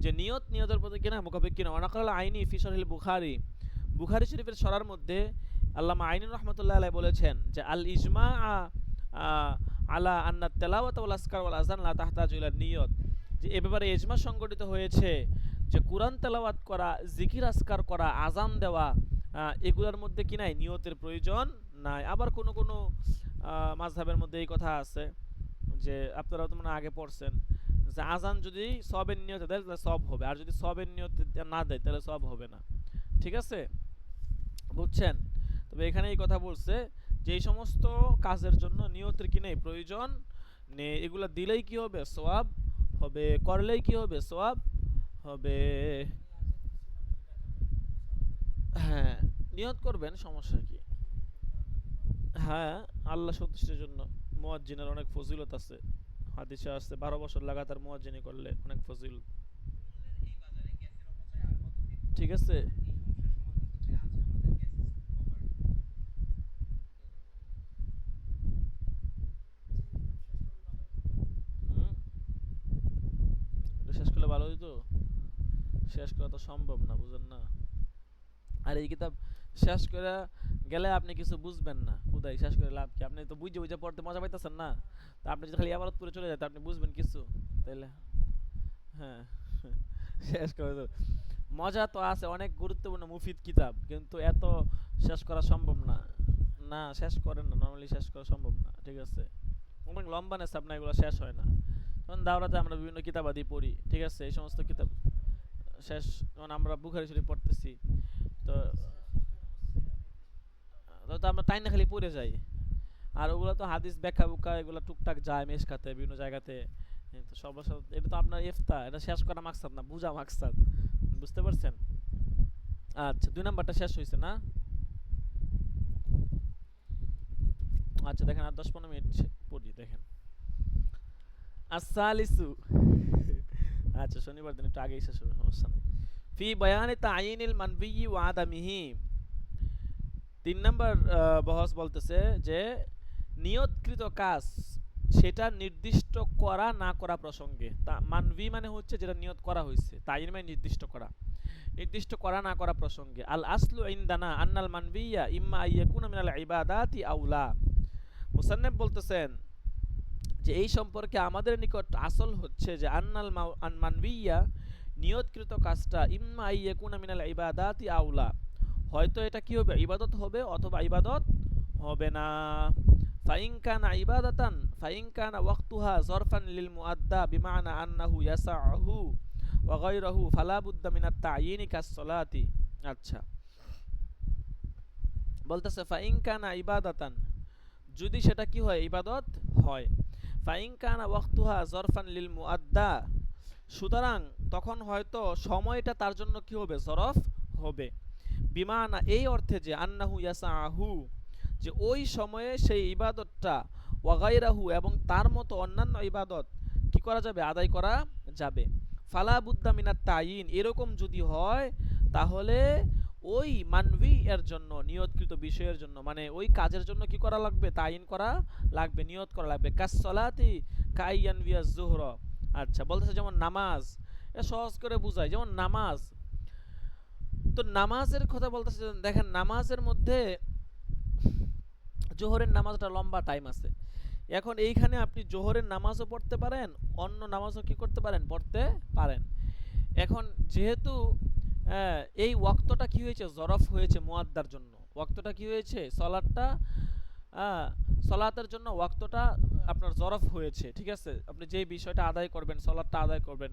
যে নিয়তের প্রতি কিনা মুখাপেক্ষী না। ওয়ানাকাল আইনি ফি শরহিল বুখারী, বুখারী শরীফের সরার মধ্যে আল্লামা আইনি রহমতুল্লাহ আলাইহি বলেছেন যে আল ইজমা আলা আন্না তেলাওয়াত ওয়াল আসকার ওয়াল আযান লা তাহতাজু ইলা নিয়ত, যে এ ব্যাপারে ইজমা সংগঠিত হয়েছে যে কোরআন তেলাওয়াত করা, জিকির আসকার করা, আজান দেওয়া, এগুলোর মধ্যে কি নাই, নিয়তের প্রয়োজন নাই। আবার কোনো কোনো মাযহাবের মধ্যে এই কথা আছে যে আপনারা তো মনে আগে পড়ছেন যে আজান যদি সবের নিয়তে দেয় তাহলে সব হবে, আর যদি সবের নিয়তে না দেয় তাহলে সব হবে না, ঠিক আছে? বুঝছেন? তবে এখানে এই কথা বলছে যে এই সমস্ত কাজের জন্য নিয়তের কি নেই, প্রয়োজন নেই। এগুলা দিলেই কি হবে, সওয়াব হবে, করলেই কি হবে, সওয়াব হবে। হ্যাঁ, নিয়ত করবেন, সমস্যা কি? হ্যাঁ, আল্লাহ সন্তুষ্টির জন্য মুয়াজ্জিনের অনেক ফজিলত আছে, হাদিসে আসছে 12 বছর লাগাতার মুয়াজ্জিনি করলে অনেক ফজিলত, ঠিক আছে? হুম, এটা শেষ করলে ভালো হইতো। শেষ করা তো সম্ভব না, বুঝেন না? আর এই কিতাব শেষ করে গেলে আপনি কিছু বুঝবেন না, খুদাই শেষ করে লাভ কি? আপনি তো বুঝে বুঝে পড়তে মজা পাইতেছেন না, তা আপনি যদি খালি আবারত পড়ে চলে যেতে আপনি বুঝবেন কিছু তাইলে? হ্যাঁ, শেষ করে তো মজা তো আছে, অনেক গুরুত্বপূর্ণ মুফিদ কিতাব, কিন্তু এত শেষ করা সম্ভব না। না, শেষ করেন না, নর্মালি শেষ করা সম্ভব না, ঠিক আছে? অনেক লম্বা নেশাব না, এগুলো শেষ হয় না। যেমন দাওরাতে আমরা বিভিন্ন কিতাবাদি পড়ি, ঠিক আছে? এই সমস্ত কিতাব শেষ, যেমন আমরা বুখারী শরীফ পড়তেছি, তো তো আমরা টাইনা খালি পড়ে যাই। আর ওগুলো তো হাদিস ব্যাখ্যা বুকা এগুলো টুকটাক যায় মেশকাতে বিভিন্ন জায়গাতে। তো সবার সাথে এটা তো আপনার ইফতা, এটা শেষ করা মাকসাদ না, বুঝা মাকসাদ। বুঝতে পারছেন? আচ্ছা 2 নাম্বারটা শেষ হয়েছে না? আচ্ছা দেখেন আর 10-15 মিনিট পড়ি দেখেন। আসসালিসু আচ্ছা শনিবার দিন একটু আগেই শেষ হবে, সমস্যা নেই। ফি বায়ানে তাইয়িনিল মানবি ওয়া আদামিহি। 3 নাম্বার বহস বলতেছে যে নিয়তকৃত কাজ সেটা নির্দিষ্ট করা না করা প্রসঙ্গে। তা মানবি মানে হচ্ছে যেটা নিয়ত করা হয়েছে, তাইয়িন মানে নির্দিষ্ট করা, নির্দিষ্ট করা না করা প্রসঙ্গে। আল আসলু ইনদানা আন্নাল মানবিয়া ইম্মা আইয়াকুনা মিনাল ইবাদাতি আউলা। মুসান্নিফ বলতেছেন যে এই সম্পর্কে আমাদের নিকট আসল হচ্ছে যে আন্নাল মানবিয়া নিয়তকৃত কাজটা ইম্মা আইয়াকুনা মিনাল ইবাদাতি আউলা, হয়তো এটা কি হবে ইবাদত হবে অথবা ইবাদত হবে না। ফাইন কানা ইবাদাতান ফাইন কানা ওয়াক্তুহা জরফান লিল মুআদ্দা বিমানা আন্নাহু ইয়াসাহু ওয়া গায়রুহু ফালা বুদ্দা মিনাত তা'য়িনি কাস-সালাতি। আচ্ছা বলতেছে ফাইন কানা ইবাদাতান, যদি সেটা কি হয় ইবাদত হয়। ফাইন কানা ওয়াক্তুহা জরফান লিল মুআদ্দা, সুতরাং তখন হয়তো সময়টা তার জন্য কি হবে জরফ হবে। বিমানা এই অর্থে যে আন্নাহু ইয়াসাহু, যে ওই সময়ে সেই ইবাদতটা ওয়াগাইরাহু এবং তার মতো অন্যান্য ইবাদত কি করা যাবে আদায় করা যাবে। ফালা বুদ্দা মিনাত তাইন, এরকম যদি হয় তাহলে ওই মানবি এর জন্য নিয়তকৃত বিষয়ের জন্য মানে ওই কাজের জন্য কি করা লাগবে তাইন করা লাগবে, নিয়ত করা লাগবে। কাসসালাতি কাইয়ান বিয়াজ যুহরা। আচ্ছা বলতেছে যেমন নামাজ, এটা সহজ করে বুঝায়, যেমন নামাজ, তো নামাজের কথা বলতেছে দেখেন নামাজের মধ্যে জোহরের নামাজটা লম্বা টাইম আছে। এখন এইখানে আপনি জোহরের নামাজও পড়তে পারেন, অন্য নামাজও কি করতে পারেন পড়তে পারেন। এখন যেহেতু এই ওয়াক্তটা কি হয়েছে জরফ হয়েছে মুআদ্দার জন্য, ওয়াক্তটা কি হয়েছে সলাতটা সলাতের জন্য ওয়াক্তটা আপনার জরফ হয়েছে, ঠিক আছে, আপনি যেই বিষয়টা আদায় করবেন সলাতটা আদায় করবেন,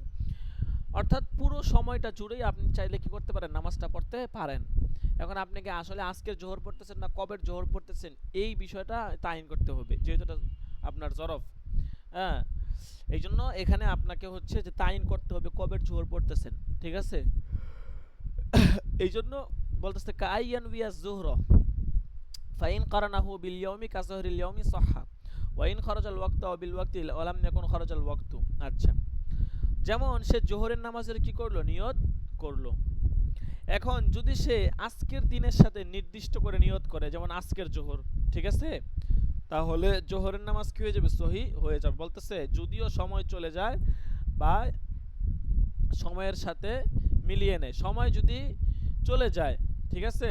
অর্থাৎ পুরো সময়টা জুড়েই আপনি চাইলে কি করতে পারেন নামাজটা পড়তে পারেন। এখন আপনি কি আসলে আজকের জোহর পড়তেছেন না কবের জোহর পড়তেছেন এই বিষয়টা তাইন করতে হবে, যেহেতু এটা আপনার জরফ। হ্যাঁ এই জন্য এখানে আপনাকে হচ্ছে যে তাইন করতে হবে কবের জোহর পড়তেছেন, ঠিক আছে। এই জন্য বলতেছে কাইয়ান বিয়াজ যুহরা ফাইন কারানাহু বিল ইয়াউমি কাযহরিল ইয়াউমি সাহহা ওয়া ইন খারাজাল ওয়াক্তু বিল ওয়াক্তি ওয়া লাম ইয়াকুন খারাজাল ওয়াক্তু। আচ্ছা যেমন সে জোহরের নামাজের কি করলো নিয়ত করলো, এখন যদি সে আজকের দিনের সাথে নির্দিষ্ট করে নিয়ত করে যেমন আজকের জোহর, ঠিক আছে, তাহলে জোহরের নামাজ কি হয়ে যাবে সহি হয়ে যাবে। বলতেছে যদিও সময় চলে যায় বা সময়ের সাথে মিলিয়ে নেয়, সময় যদি চলে যায় ঠিক আছে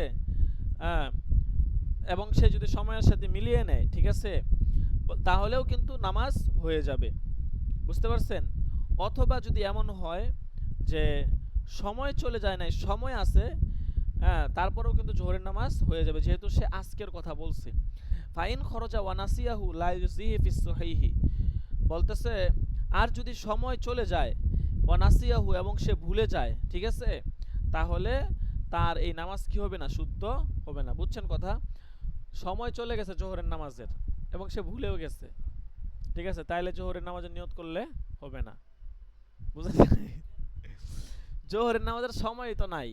এবং সে যদি সময়ের সাথে মিলিয়ে নেয় ঠিক আছে তাহলেও কিন্তু নামাজ হয়ে যাবে, বুঝতে পারছেন। অথবা যদি এমন হয় যে সময় চলে যায় নাই সময় আছে তারপরেও কিন্তু জোহরের নামাজ হয়ে যাবে, যেহেতু সে আজকের কথা বলছে। ফাইন খরজা ওয়ানাসিয়াহু লা ইউজিহি ফিস সহিহি, বলতেছে আর যদি সময় চলে যায় ওয়ানাসিয়াহু এবং সে ভুলে যায় ঠিক আছে তাহলে তার এই নামাজ কি হবে না শুদ্ধ হবে না। বুঝছেন কথা, সময় চলে গেছে জোহরের নামাজের এবং সে ভুলেও গেছে ঠিক আছে, তাইলে জোহরের নামাজের নিয়ত করলে হবে না, বুঝলেন। জোহরের নামাজের সময় তো নাই,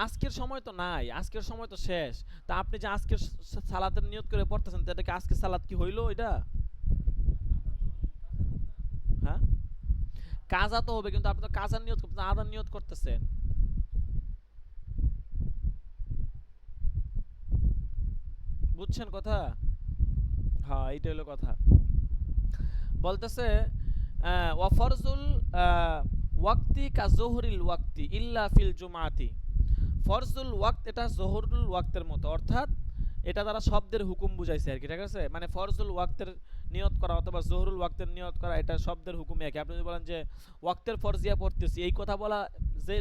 আজকের সময় তো নাই, আজকের সময় তো শেষ। তা আপনি যে আজকের সালাতের নিয়ত করে পড়তেছেন এটা কি আজকে সালাত কি হইলো এটা? হ্যাঁ কাজা তো হবে, কিন্তু আপনি তো কাজার নিয়ত করতেছেন আদার নিয়ত করতেছেন। বুঝছেন কথা, হ্যাঁ এইটা হলো কথা। বলতেছে ওয়াফরজুল ওয়াক্তি কা জোহরিল ওয়াক্তি ইল্লা ফিল জুমাতি, ফরজুল ওয়াক্ত এটা জোহরুল ওয়াক্তের মতো, অর্থাৎ এটা দ্বারা শব্দের হুকুম বুঝাইছে আর কি, ঠিক আছে। মানে ফরজুল ওয়াক্তের নিয়ত করা অথবা জোহরুল ওয়াক্তের নিয়ত করা এটা শব্দের হুকুম একই। আপনি যদি বলেন যে ওয়াক্তের ফরজিয়া পড়তেছি এই কথা বলা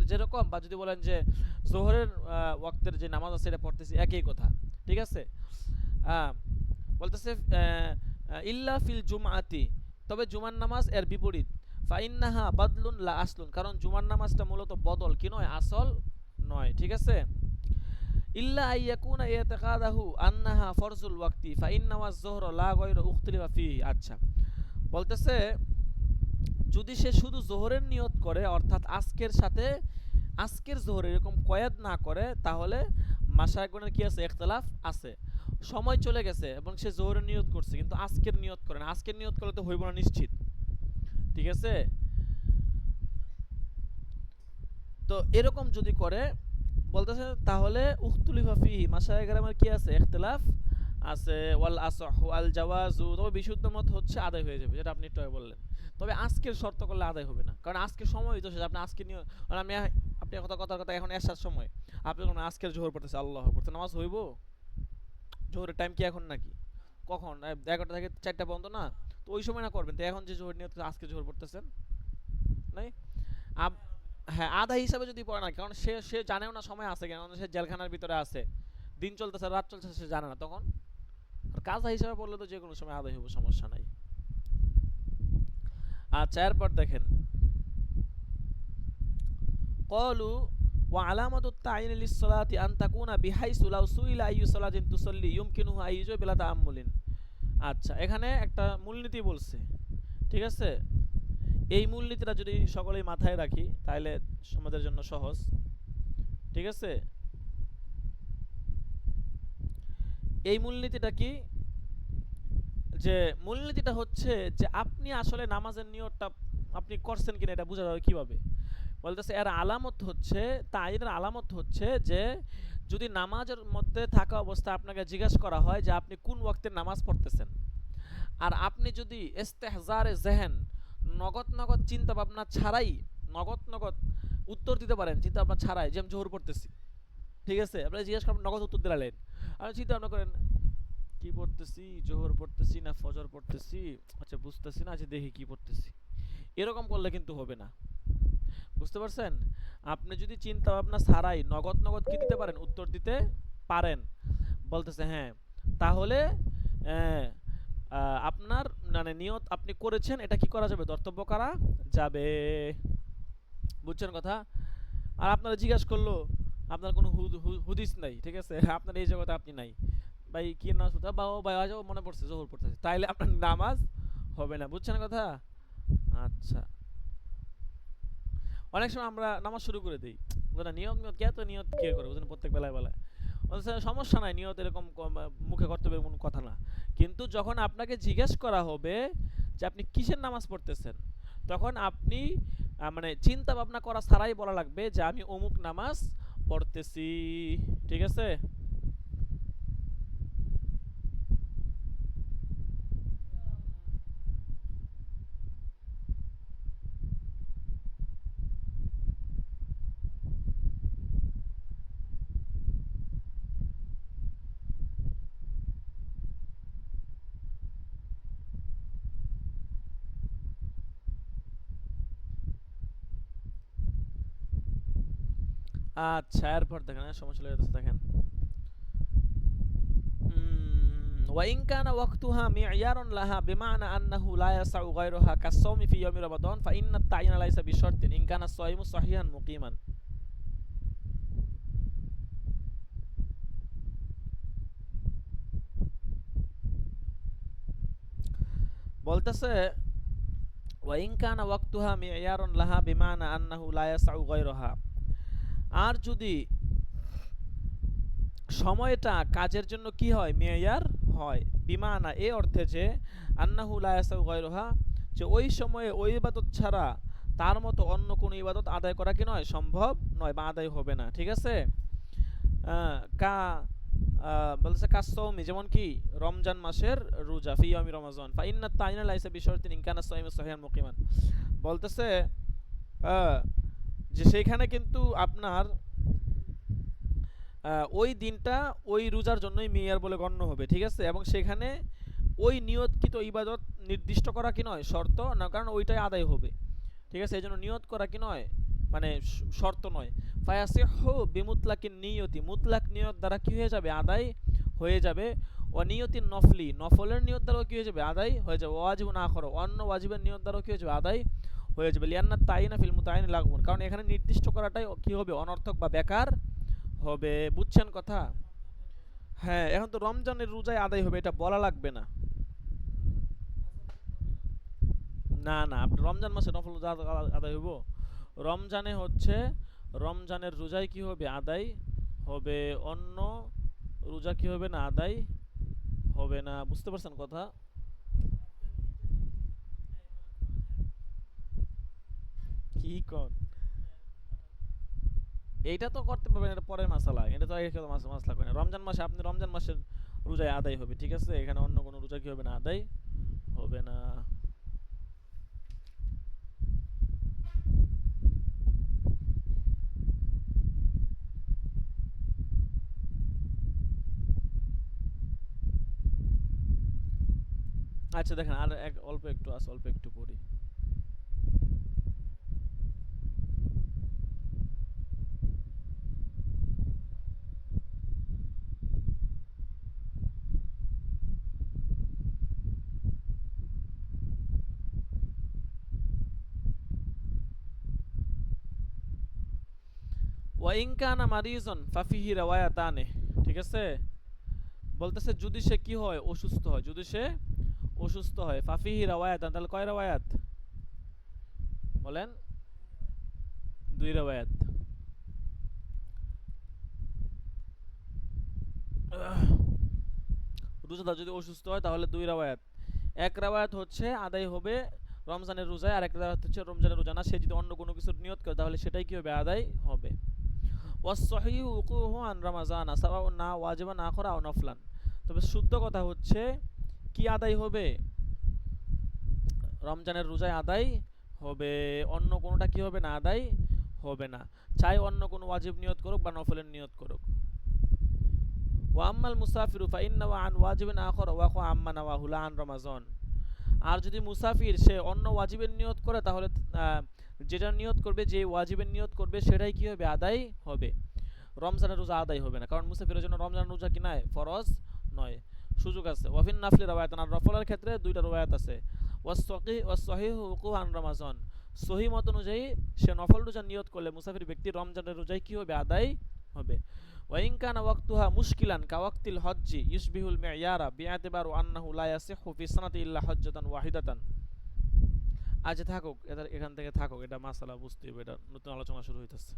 যেরকম, বা যদি বলেন যে জোহরের ওয়াক্তের যে নামাজ আছে এটা পড়তেছি একই কথা, ঠিক আছে। বলতেছে ইল্লা ফিল জুমআতি, তবে জুমার নামাজ এর বিপরীত। ফাইন্নাহা বাদলুন লা আসলুন, কারণ জুমার নামাজটা মূলত বদল কি নয় আসল নয়, ঠিক আছে। ইল্লা আইয়াকুনা ইতিকাদাহু আন্নাহা ফরজুল ওয়াক্তি ফাইন্নামা যুহর লা গায়রু উখতিলিফা ফিহি। আচ্ছা, বলতেছে যদি সে শুধু জোহরের নিয়ত করে, অর্থাৎ আজকের জোহর এরকম কয়াদ না করে, তাহলে মাশায়েখগণের কি আছে, ইখতিলাফ আছে। সময় চলে গেছে এবং সে জোহরের নিয়ত করছে কিন্তু আজকের নিয়ত করে না, আজকের নিয়ত করলে তো হইব না নিশ্চিত, ঠিক আছে। তো এরকম যদি করে, বলতেছে তাহলে উখতুলিফা ফিহি, মাশায়েখগণের কি আছে, ইখতিলাফ আছে। ওয়াল আসহু আল জাওয়াজু, তবে বিশুদ্ধ মত হচ্ছে আদায় হয়ে যাবে, যেটা আপনি একটু আগে বললেন। তবে আজকের শর্ত করলে আদায় হবে না, কারণ আজকের সময় তো শেষ। আপনি আজকে নিয়ে আপনি কথার কথা এখন এসার সময় আপনি যখন আজকের জোহর পড়তেছে, আল্লাহ পড়তে নামাজ হইব? জোহরের টাইম কি এখন নাকি? কখন? 11টা থেকে 4টা পর্যন্ত না? তো ওই সময় না করবেন, তো এখন যে জোহর নিয়ত আজকে জোহর পড়তেছেন নাই হ্যাঁ, আধা হিসাবে যদি পড়ে না, কারণ সে সে জানেও না সময় আছে কেন, সে জেলখানার ভিতরে আছে, দিন চলতেছে রাত চলতেছে, সে জানে না তখন। আর কাজা হিসাবে পড়লে তো যে কোনো সময় আদায় হইব, সমস্যা নাই। আচ্ছা, এরপর দেখেন ক্বালু ওয়া আলামাতুত তা'ইন লিস-সালাতি আন তাকুনা বিহাইসু লাউ সুইলা আইয়ু সালাতিন তুসাল্লি ইউমকিনুহু আইয়ুজু বিলা তাআম্মুলিন। আচ্ছা, এখানে একটা মূলনীতি বলছে, ঠিক আছে। এই মূলনীতিটা যদি সকলেই মাথায় রাখি তাহলে আমাদের জন্য সহজ, ঠিক আছে। এই মূলনীতিটা কি, যে মূলনীতিটা হচ্ছে যে আপনি আসলে নামাজের নিয়তটা আপনি করছেন কিনা এটা বোঝা যাবে কিভাবে। বলতেছে এর আলামত হচ্ছে, তাইনের আলামত হচ্ছে যে যদি নামাজের মধ্যে থাকা অবস্থায় আপনাকে জিজ্ঞাসা করা হয় যে আপনি কোন ওয়াক্তে নামাজ পড়তেছেন, আর আপনি যদি ইস্তেহজারে জেহেন, নগদ চিন্তা ভাবনা ছাড়াই, নগদ উত্তর দিতে পারেন চিন্তা ভাবনা ছাড়াই, যে আমি জোহর পড়তেছি, ঠিক আছে, আপনি জিজ্ঞাসা করেন, নগদ উত্তর দিলেন। আর চিন্তা ভাবনা করেন কি পড়তেছি, জোহর পড়তেছি না ফজর পড়তেছি, আচ্ছা বুঝতেছি না, আচ্ছা দেখি কি পড়তেছি, এরকম করলে কিন্তু হবে না, বুঝতে পারছেন। আপনি যদি চিন্তা ভাবনা ছাড়াই নগদ কি দিতে পারেন, উত্তর দিতে পারেন, বলতেছে হ্যাঁ, তাহলে আপনার মানে নিয়ত আপনি করেছেন, এটা কি করা যাবে, ধর্তব্য করা যাবে, বুঝছেন কথা। আর আপনারা জিজ্ঞাসা করলো, আপনার কোনো হুদিস নাই, ঠিক আছে, আপনার এই জগতে আপনি নাই, ভাই কি নামাজ পড়তে, বা ও ভাই আজ মনে পড়ছে জোহর পড়তেছে, তাইলে আপনার নামাজ হবে না, বুঝছেন কথা। আচ্ছা, অনেক সময় আমরা নামাজ শুরু করে দিই, নিয়ত কে, তো নিয়ত কে করে বুঝলেন, প্রত্যেক বেলায় সমস্যা নাই, নিয়ত এরকম মুখে করতে হবে কোনো কথা না। কিন্তু যখন আপনাকে জিজ্ঞেস করা হবে যে আপনি কিসের নামাজ পড়তেছেন, তখন আপনি মানে চিন্তা ভাবনা করা ছাড়াই বলা লাগবে যে আমি অমুক নামাজ পড়তেছি, ঠিক আছে। আচ্ছা, এরপর দেখেন, সময় চলে যাচ্ছে, দেখেন وإن كان وقتها معيار لها بمعنى أنه لا يسع غيرها كالصوم في يوم رمضان فإن التعيين ليس بشرط إن كان الصائم صحيحا مقيما। বলতেছে وإن كان وقتها معيار لها بمعنى أنه لا يسع غيرها, আর যদি সময়টা কাজের জন্য কি হয়, মেয়ার হয়, বিমানা এই অর্থে যে আন্নাহু লা ইয়াসাউ গায়রুহা, যে ওই সময়ে ওই ইবাদত ছাড়া তার মতো অন্য কোনো ইবাদত আদায় করা কি নয়, সম্ভব নয় বা আদায় হবে না, ঠিক আছে। কা বলছে কাসসাওমি, যেমন কি রমজান মাসের রোজা, ফি ইয়ামি রমাজান, ফা ইন্নাত তাইনা লাইসা বিশারতিন ইন কানা সাইমু সহিহান মুকিমান। বলতেছে যে সেইখানে কিন্তু আপনার ওই দিনটা ওই রোজার জন্যই মেয়ার বলে গণ্য হবে, ঠিক আছে, এবং সেখানে ওই নিয়তকৃত ইবাদত নির্দিষ্ট করা কি নয়, শর্ত না, কারণ ওইটাই আদায় হবে, ঠিক আছে, এই জন্য নিয়ত করা কি নয়, মানে শর্ত নয়। ফায়াসিহু বিমুতলাকিন নিয়তি, মুতলাক নিয়ত দ্বারা কি হয়ে যাবে, আদায় হয়ে যাবে। ও নিয়তিন নফলি, নফলের নিয়ত দ্বারাও কি হয়ে যাবে, আদায় হয়ে যাবে। ওয়াজিবুন আখর, অন্য ওয়াজিবের নিয়ত দ্বারাও কি হয়ে যাবে, আদায় হয়ে যাবে। লিয়ান্না তাইনা ফিল মুতাইন লাগবুন, কারণ এখানে নির্দিষ্ট করাটাই কি হবে, অনর্থক বা বেকার হবে, বুঝছেন কথা? হ্যাঁ, এখন তো রমজানের রোজায় আদায় হবে, এটা বলা লাগবে না। না না, আপনি রমজান মাসে নফল রোজা আদায় হইব? রমজানে হচ্ছে, রমজানের রোজায় কি হবে আদায় হবে, অন্য রোজা কি হবে না আদায় হবে না, বুঝতে পারছেন কথা? কি কন? এইটা তো করতে পারবেন, এটা পরের মাসালা, এটা তো এখানে মাসলা করে না। রমজান মাসে আপনি রমজান মাসের রোজায় আদায় হবে, ঠিক আছে? এখানে অন্য কোনো রোজা কি হবে না আদায় হবে না। আচ্ছা দেখেন, আর এক অল্প একটু আছে, অল্প একটু পড়ি। ওয়াইন কানা মারিজন ফাফিহি রাওয়ায়াতানে, ঠিক আছে? বলতেছে যদি সে কি হয়, অসুস্থ হয়, যদি সে অসুস্থ হয়, ফাফিহি রাওয়ায়াতান, তাহলে কয় রাওয়ায়াত বলেন? দুই রাওয়ায়াত। রোজাদার যদি অসুস্থ হয় তাহলে দুই রাওয়ায়াত। এক রাওয়ায়াত হচ্ছে আদায় হবে রমজানের রোজায়, আর এক রাওয়ায়াত হচ্ছে রমজানের রোজা না, সে যদি অন্য কোনো কিছুর নিয়ত করে তাহলে সেটাই কি হবে, আদায় হবে। ওয়াসসহিহু উকুহু আন রামাজান সাওয়াউন না ওয়াজিবান আখরা আও নফলান। তবে শুদ্ধ কথা হচ্ছে কি আদায় হবে, রমজানের রোজায় আদায় হবে, অন্য কোনোটা কি হবে না, আদায় হবে না। চাই অন্য কোনো ওয়াজিব নিয়ত করুক বা নফলের নিয়ত করুক। ওয়া আম্মাল মুসাফিরু ফাইন্নাহু আন ওয়াজিবিন আখর ওয়াকু আম্মা নাওয়াহু লা আন রমাজান। আর যদি মুসাফির সে অন্য ওয়াজিবের নিয়ত করে তাহলে যেটা নিয়ত করবে, যে ওয়াজিবের নিয়ত করবে সেটাই কি হবে, আদায় হবে। রমজানের রোজা আদায় হবে না, কারণ মুসাফিরের জন্য রমজানের রোজা কি নয়, ফরজ নয়, সুযোগ আছে। ওয়াফিন নাফলি রাওয়ায়াতান, আর নফলের ক্ষেত্রে দুইটা রাওয়ায়াত আছে। ওয়াসসহিহু উকুহু আন রমাজান, সহি মত অনুযায়ী সে নফল রোজা নিয়ত করলে মুসাফির ব্যক্তি রমজানের রোজায় কি হবে, আদায় হবে। ওয়াইন কানা ওয়াক্তুহা মুশকিলান কাওয়াক্তিল হজ্জি ইউশবিহুল মিয়ারা বিআতিবারু আন্নাহু লা ইয়াসিহু ফি সানাতি ইল্লা হজ্জাতান ওয়াহিদাতান। আজ থাকুক, এখান থেকে থাকুক, এটা মাসালা বুঝতে হবে, এটা নতুন আলোচনা শুরু হইতেছে,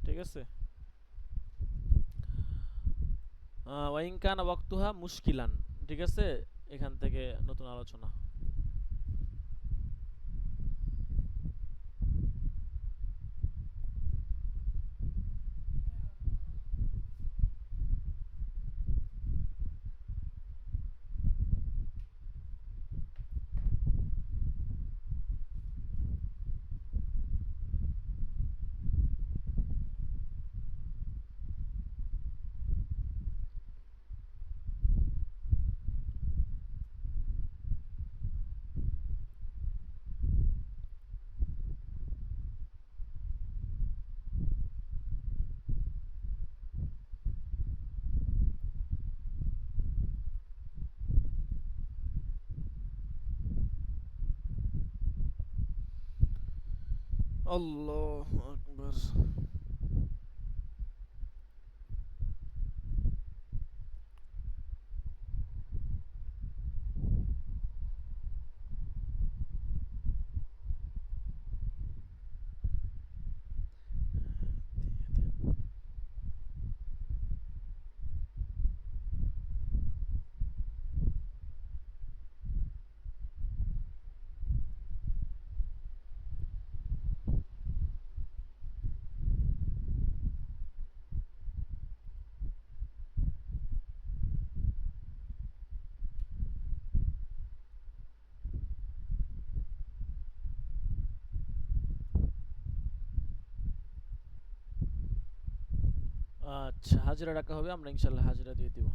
ঠিক আছে? ওয়াইন কানা ওয়াক্তুহা মুশকিলান, ঠিক আছে? এখান থেকে নতুন আলোচনা। আল্লাহু আকবার। আচ্ছা, হাজিরা রাখা হবে, আমরা ইনশাল্লাহ হাজিরা দিয়ে দিব।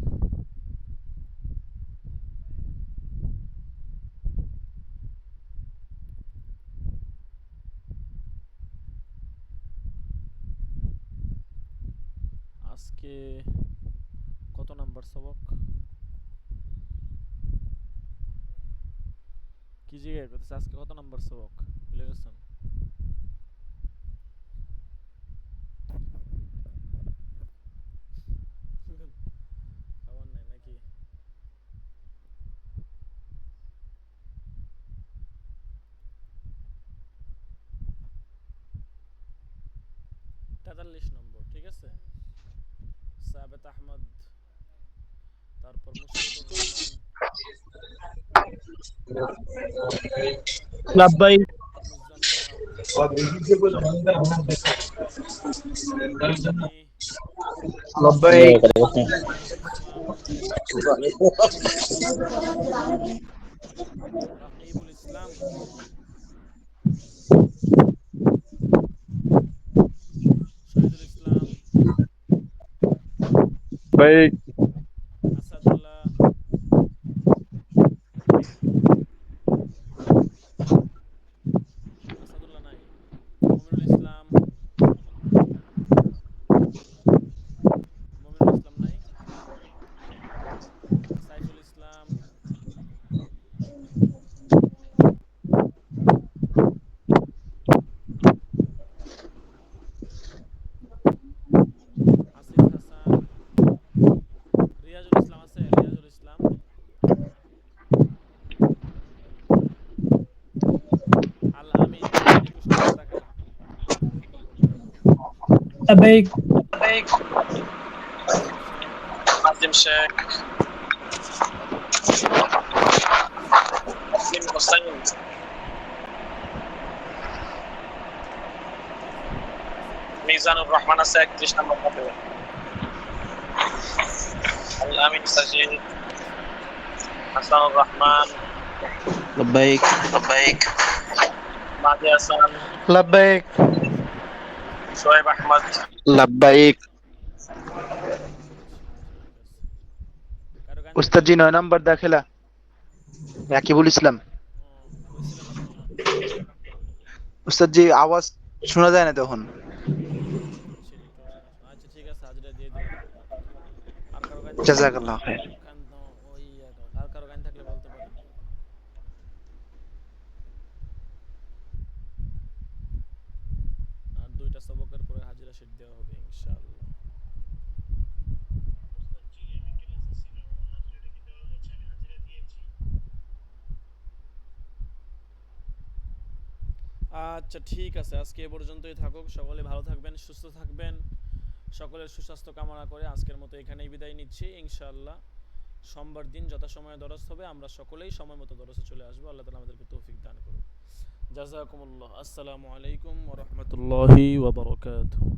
আজকে কত নাম্বার সবক, কি জিজ্ঞেস করতেছে, আজকে কত নাম্বার সবক ভুলে গেছেন? 43 নম্বর, ঠিক আছে। সাবেত আহমদ, তারপর মুশফিকুর রহমান, লাব্বাইক মুজাম্মিল হক, মানি, লাব্বাইক শহীদুল ইসলাম, রাকিবুল ইসলাম, শহীদুল ইসলাম, বাইক আসাদুল্লাহ, আসাদুল্লাহ নাই, মমিনুল ইসলাম, মমিনুল ইসলাম নাই, সাইফুল ইসলাম, আসিফ হাসান, রিয়াজুল ইসলাম আছে, রিয়াজুল ইসলাম, আল আমিন, আমিন একটু সতর্ক থাকেন। লাব্বাইক আজিম শেখ, আজিম শেখ, তাসলিম হোসাইন, মিজানুর রহমান আছে 31 নম্বর পদে, আল আমিন সাজিদ, হাসানুর রহমান, লাব্বাইক মাদি হাসান, লাব্বাইক শোয়েব আহমদ, শোয়েব আহমদ, লাব্বাইক কারো গান উস্তাদ জি 9 নম্বর দাখিলা রাকিবুল ইসলাম। কইছিলেন না তো। উস্তাদ জি আওয়াজ শোনা যায় না তখন। আচ্ছা ঠিক আছে, হাজিরা দিয়ে দিলাম। আর কারো গান জাযাকাল্লাহ খাইর। ওই আর কারো গান থাকলে বলতে পারেন। আর দুইটা সবকের পরে হাজিরা শীট দেওয়া হবে ইনশাআল্লাহ। আচ্ছা ঠিক আছে, আজকে এ পর্যন্তই থাকুক। সকলে ভালো থাকবেন, সুস্থ থাকবেন। সকলের সুস্বাস্থ্য কামনা করে আজকের মতো এখানেই বিদায় নিচ্ছি ইনশাআল্লাহ। সোমবার দিন যথাসময়ে দরস হবে, আমরা সকলেই সময় মতো দরসে চলে আসবো। আল্লাহ তাআলা আমাদেরকে তৌফিক দান করুন। জাযাকুমুল্লাহ। আসসালামু আলাইকুম ওয়া রাহমাতুল্লাহি ওয়া বারাকাতুহু।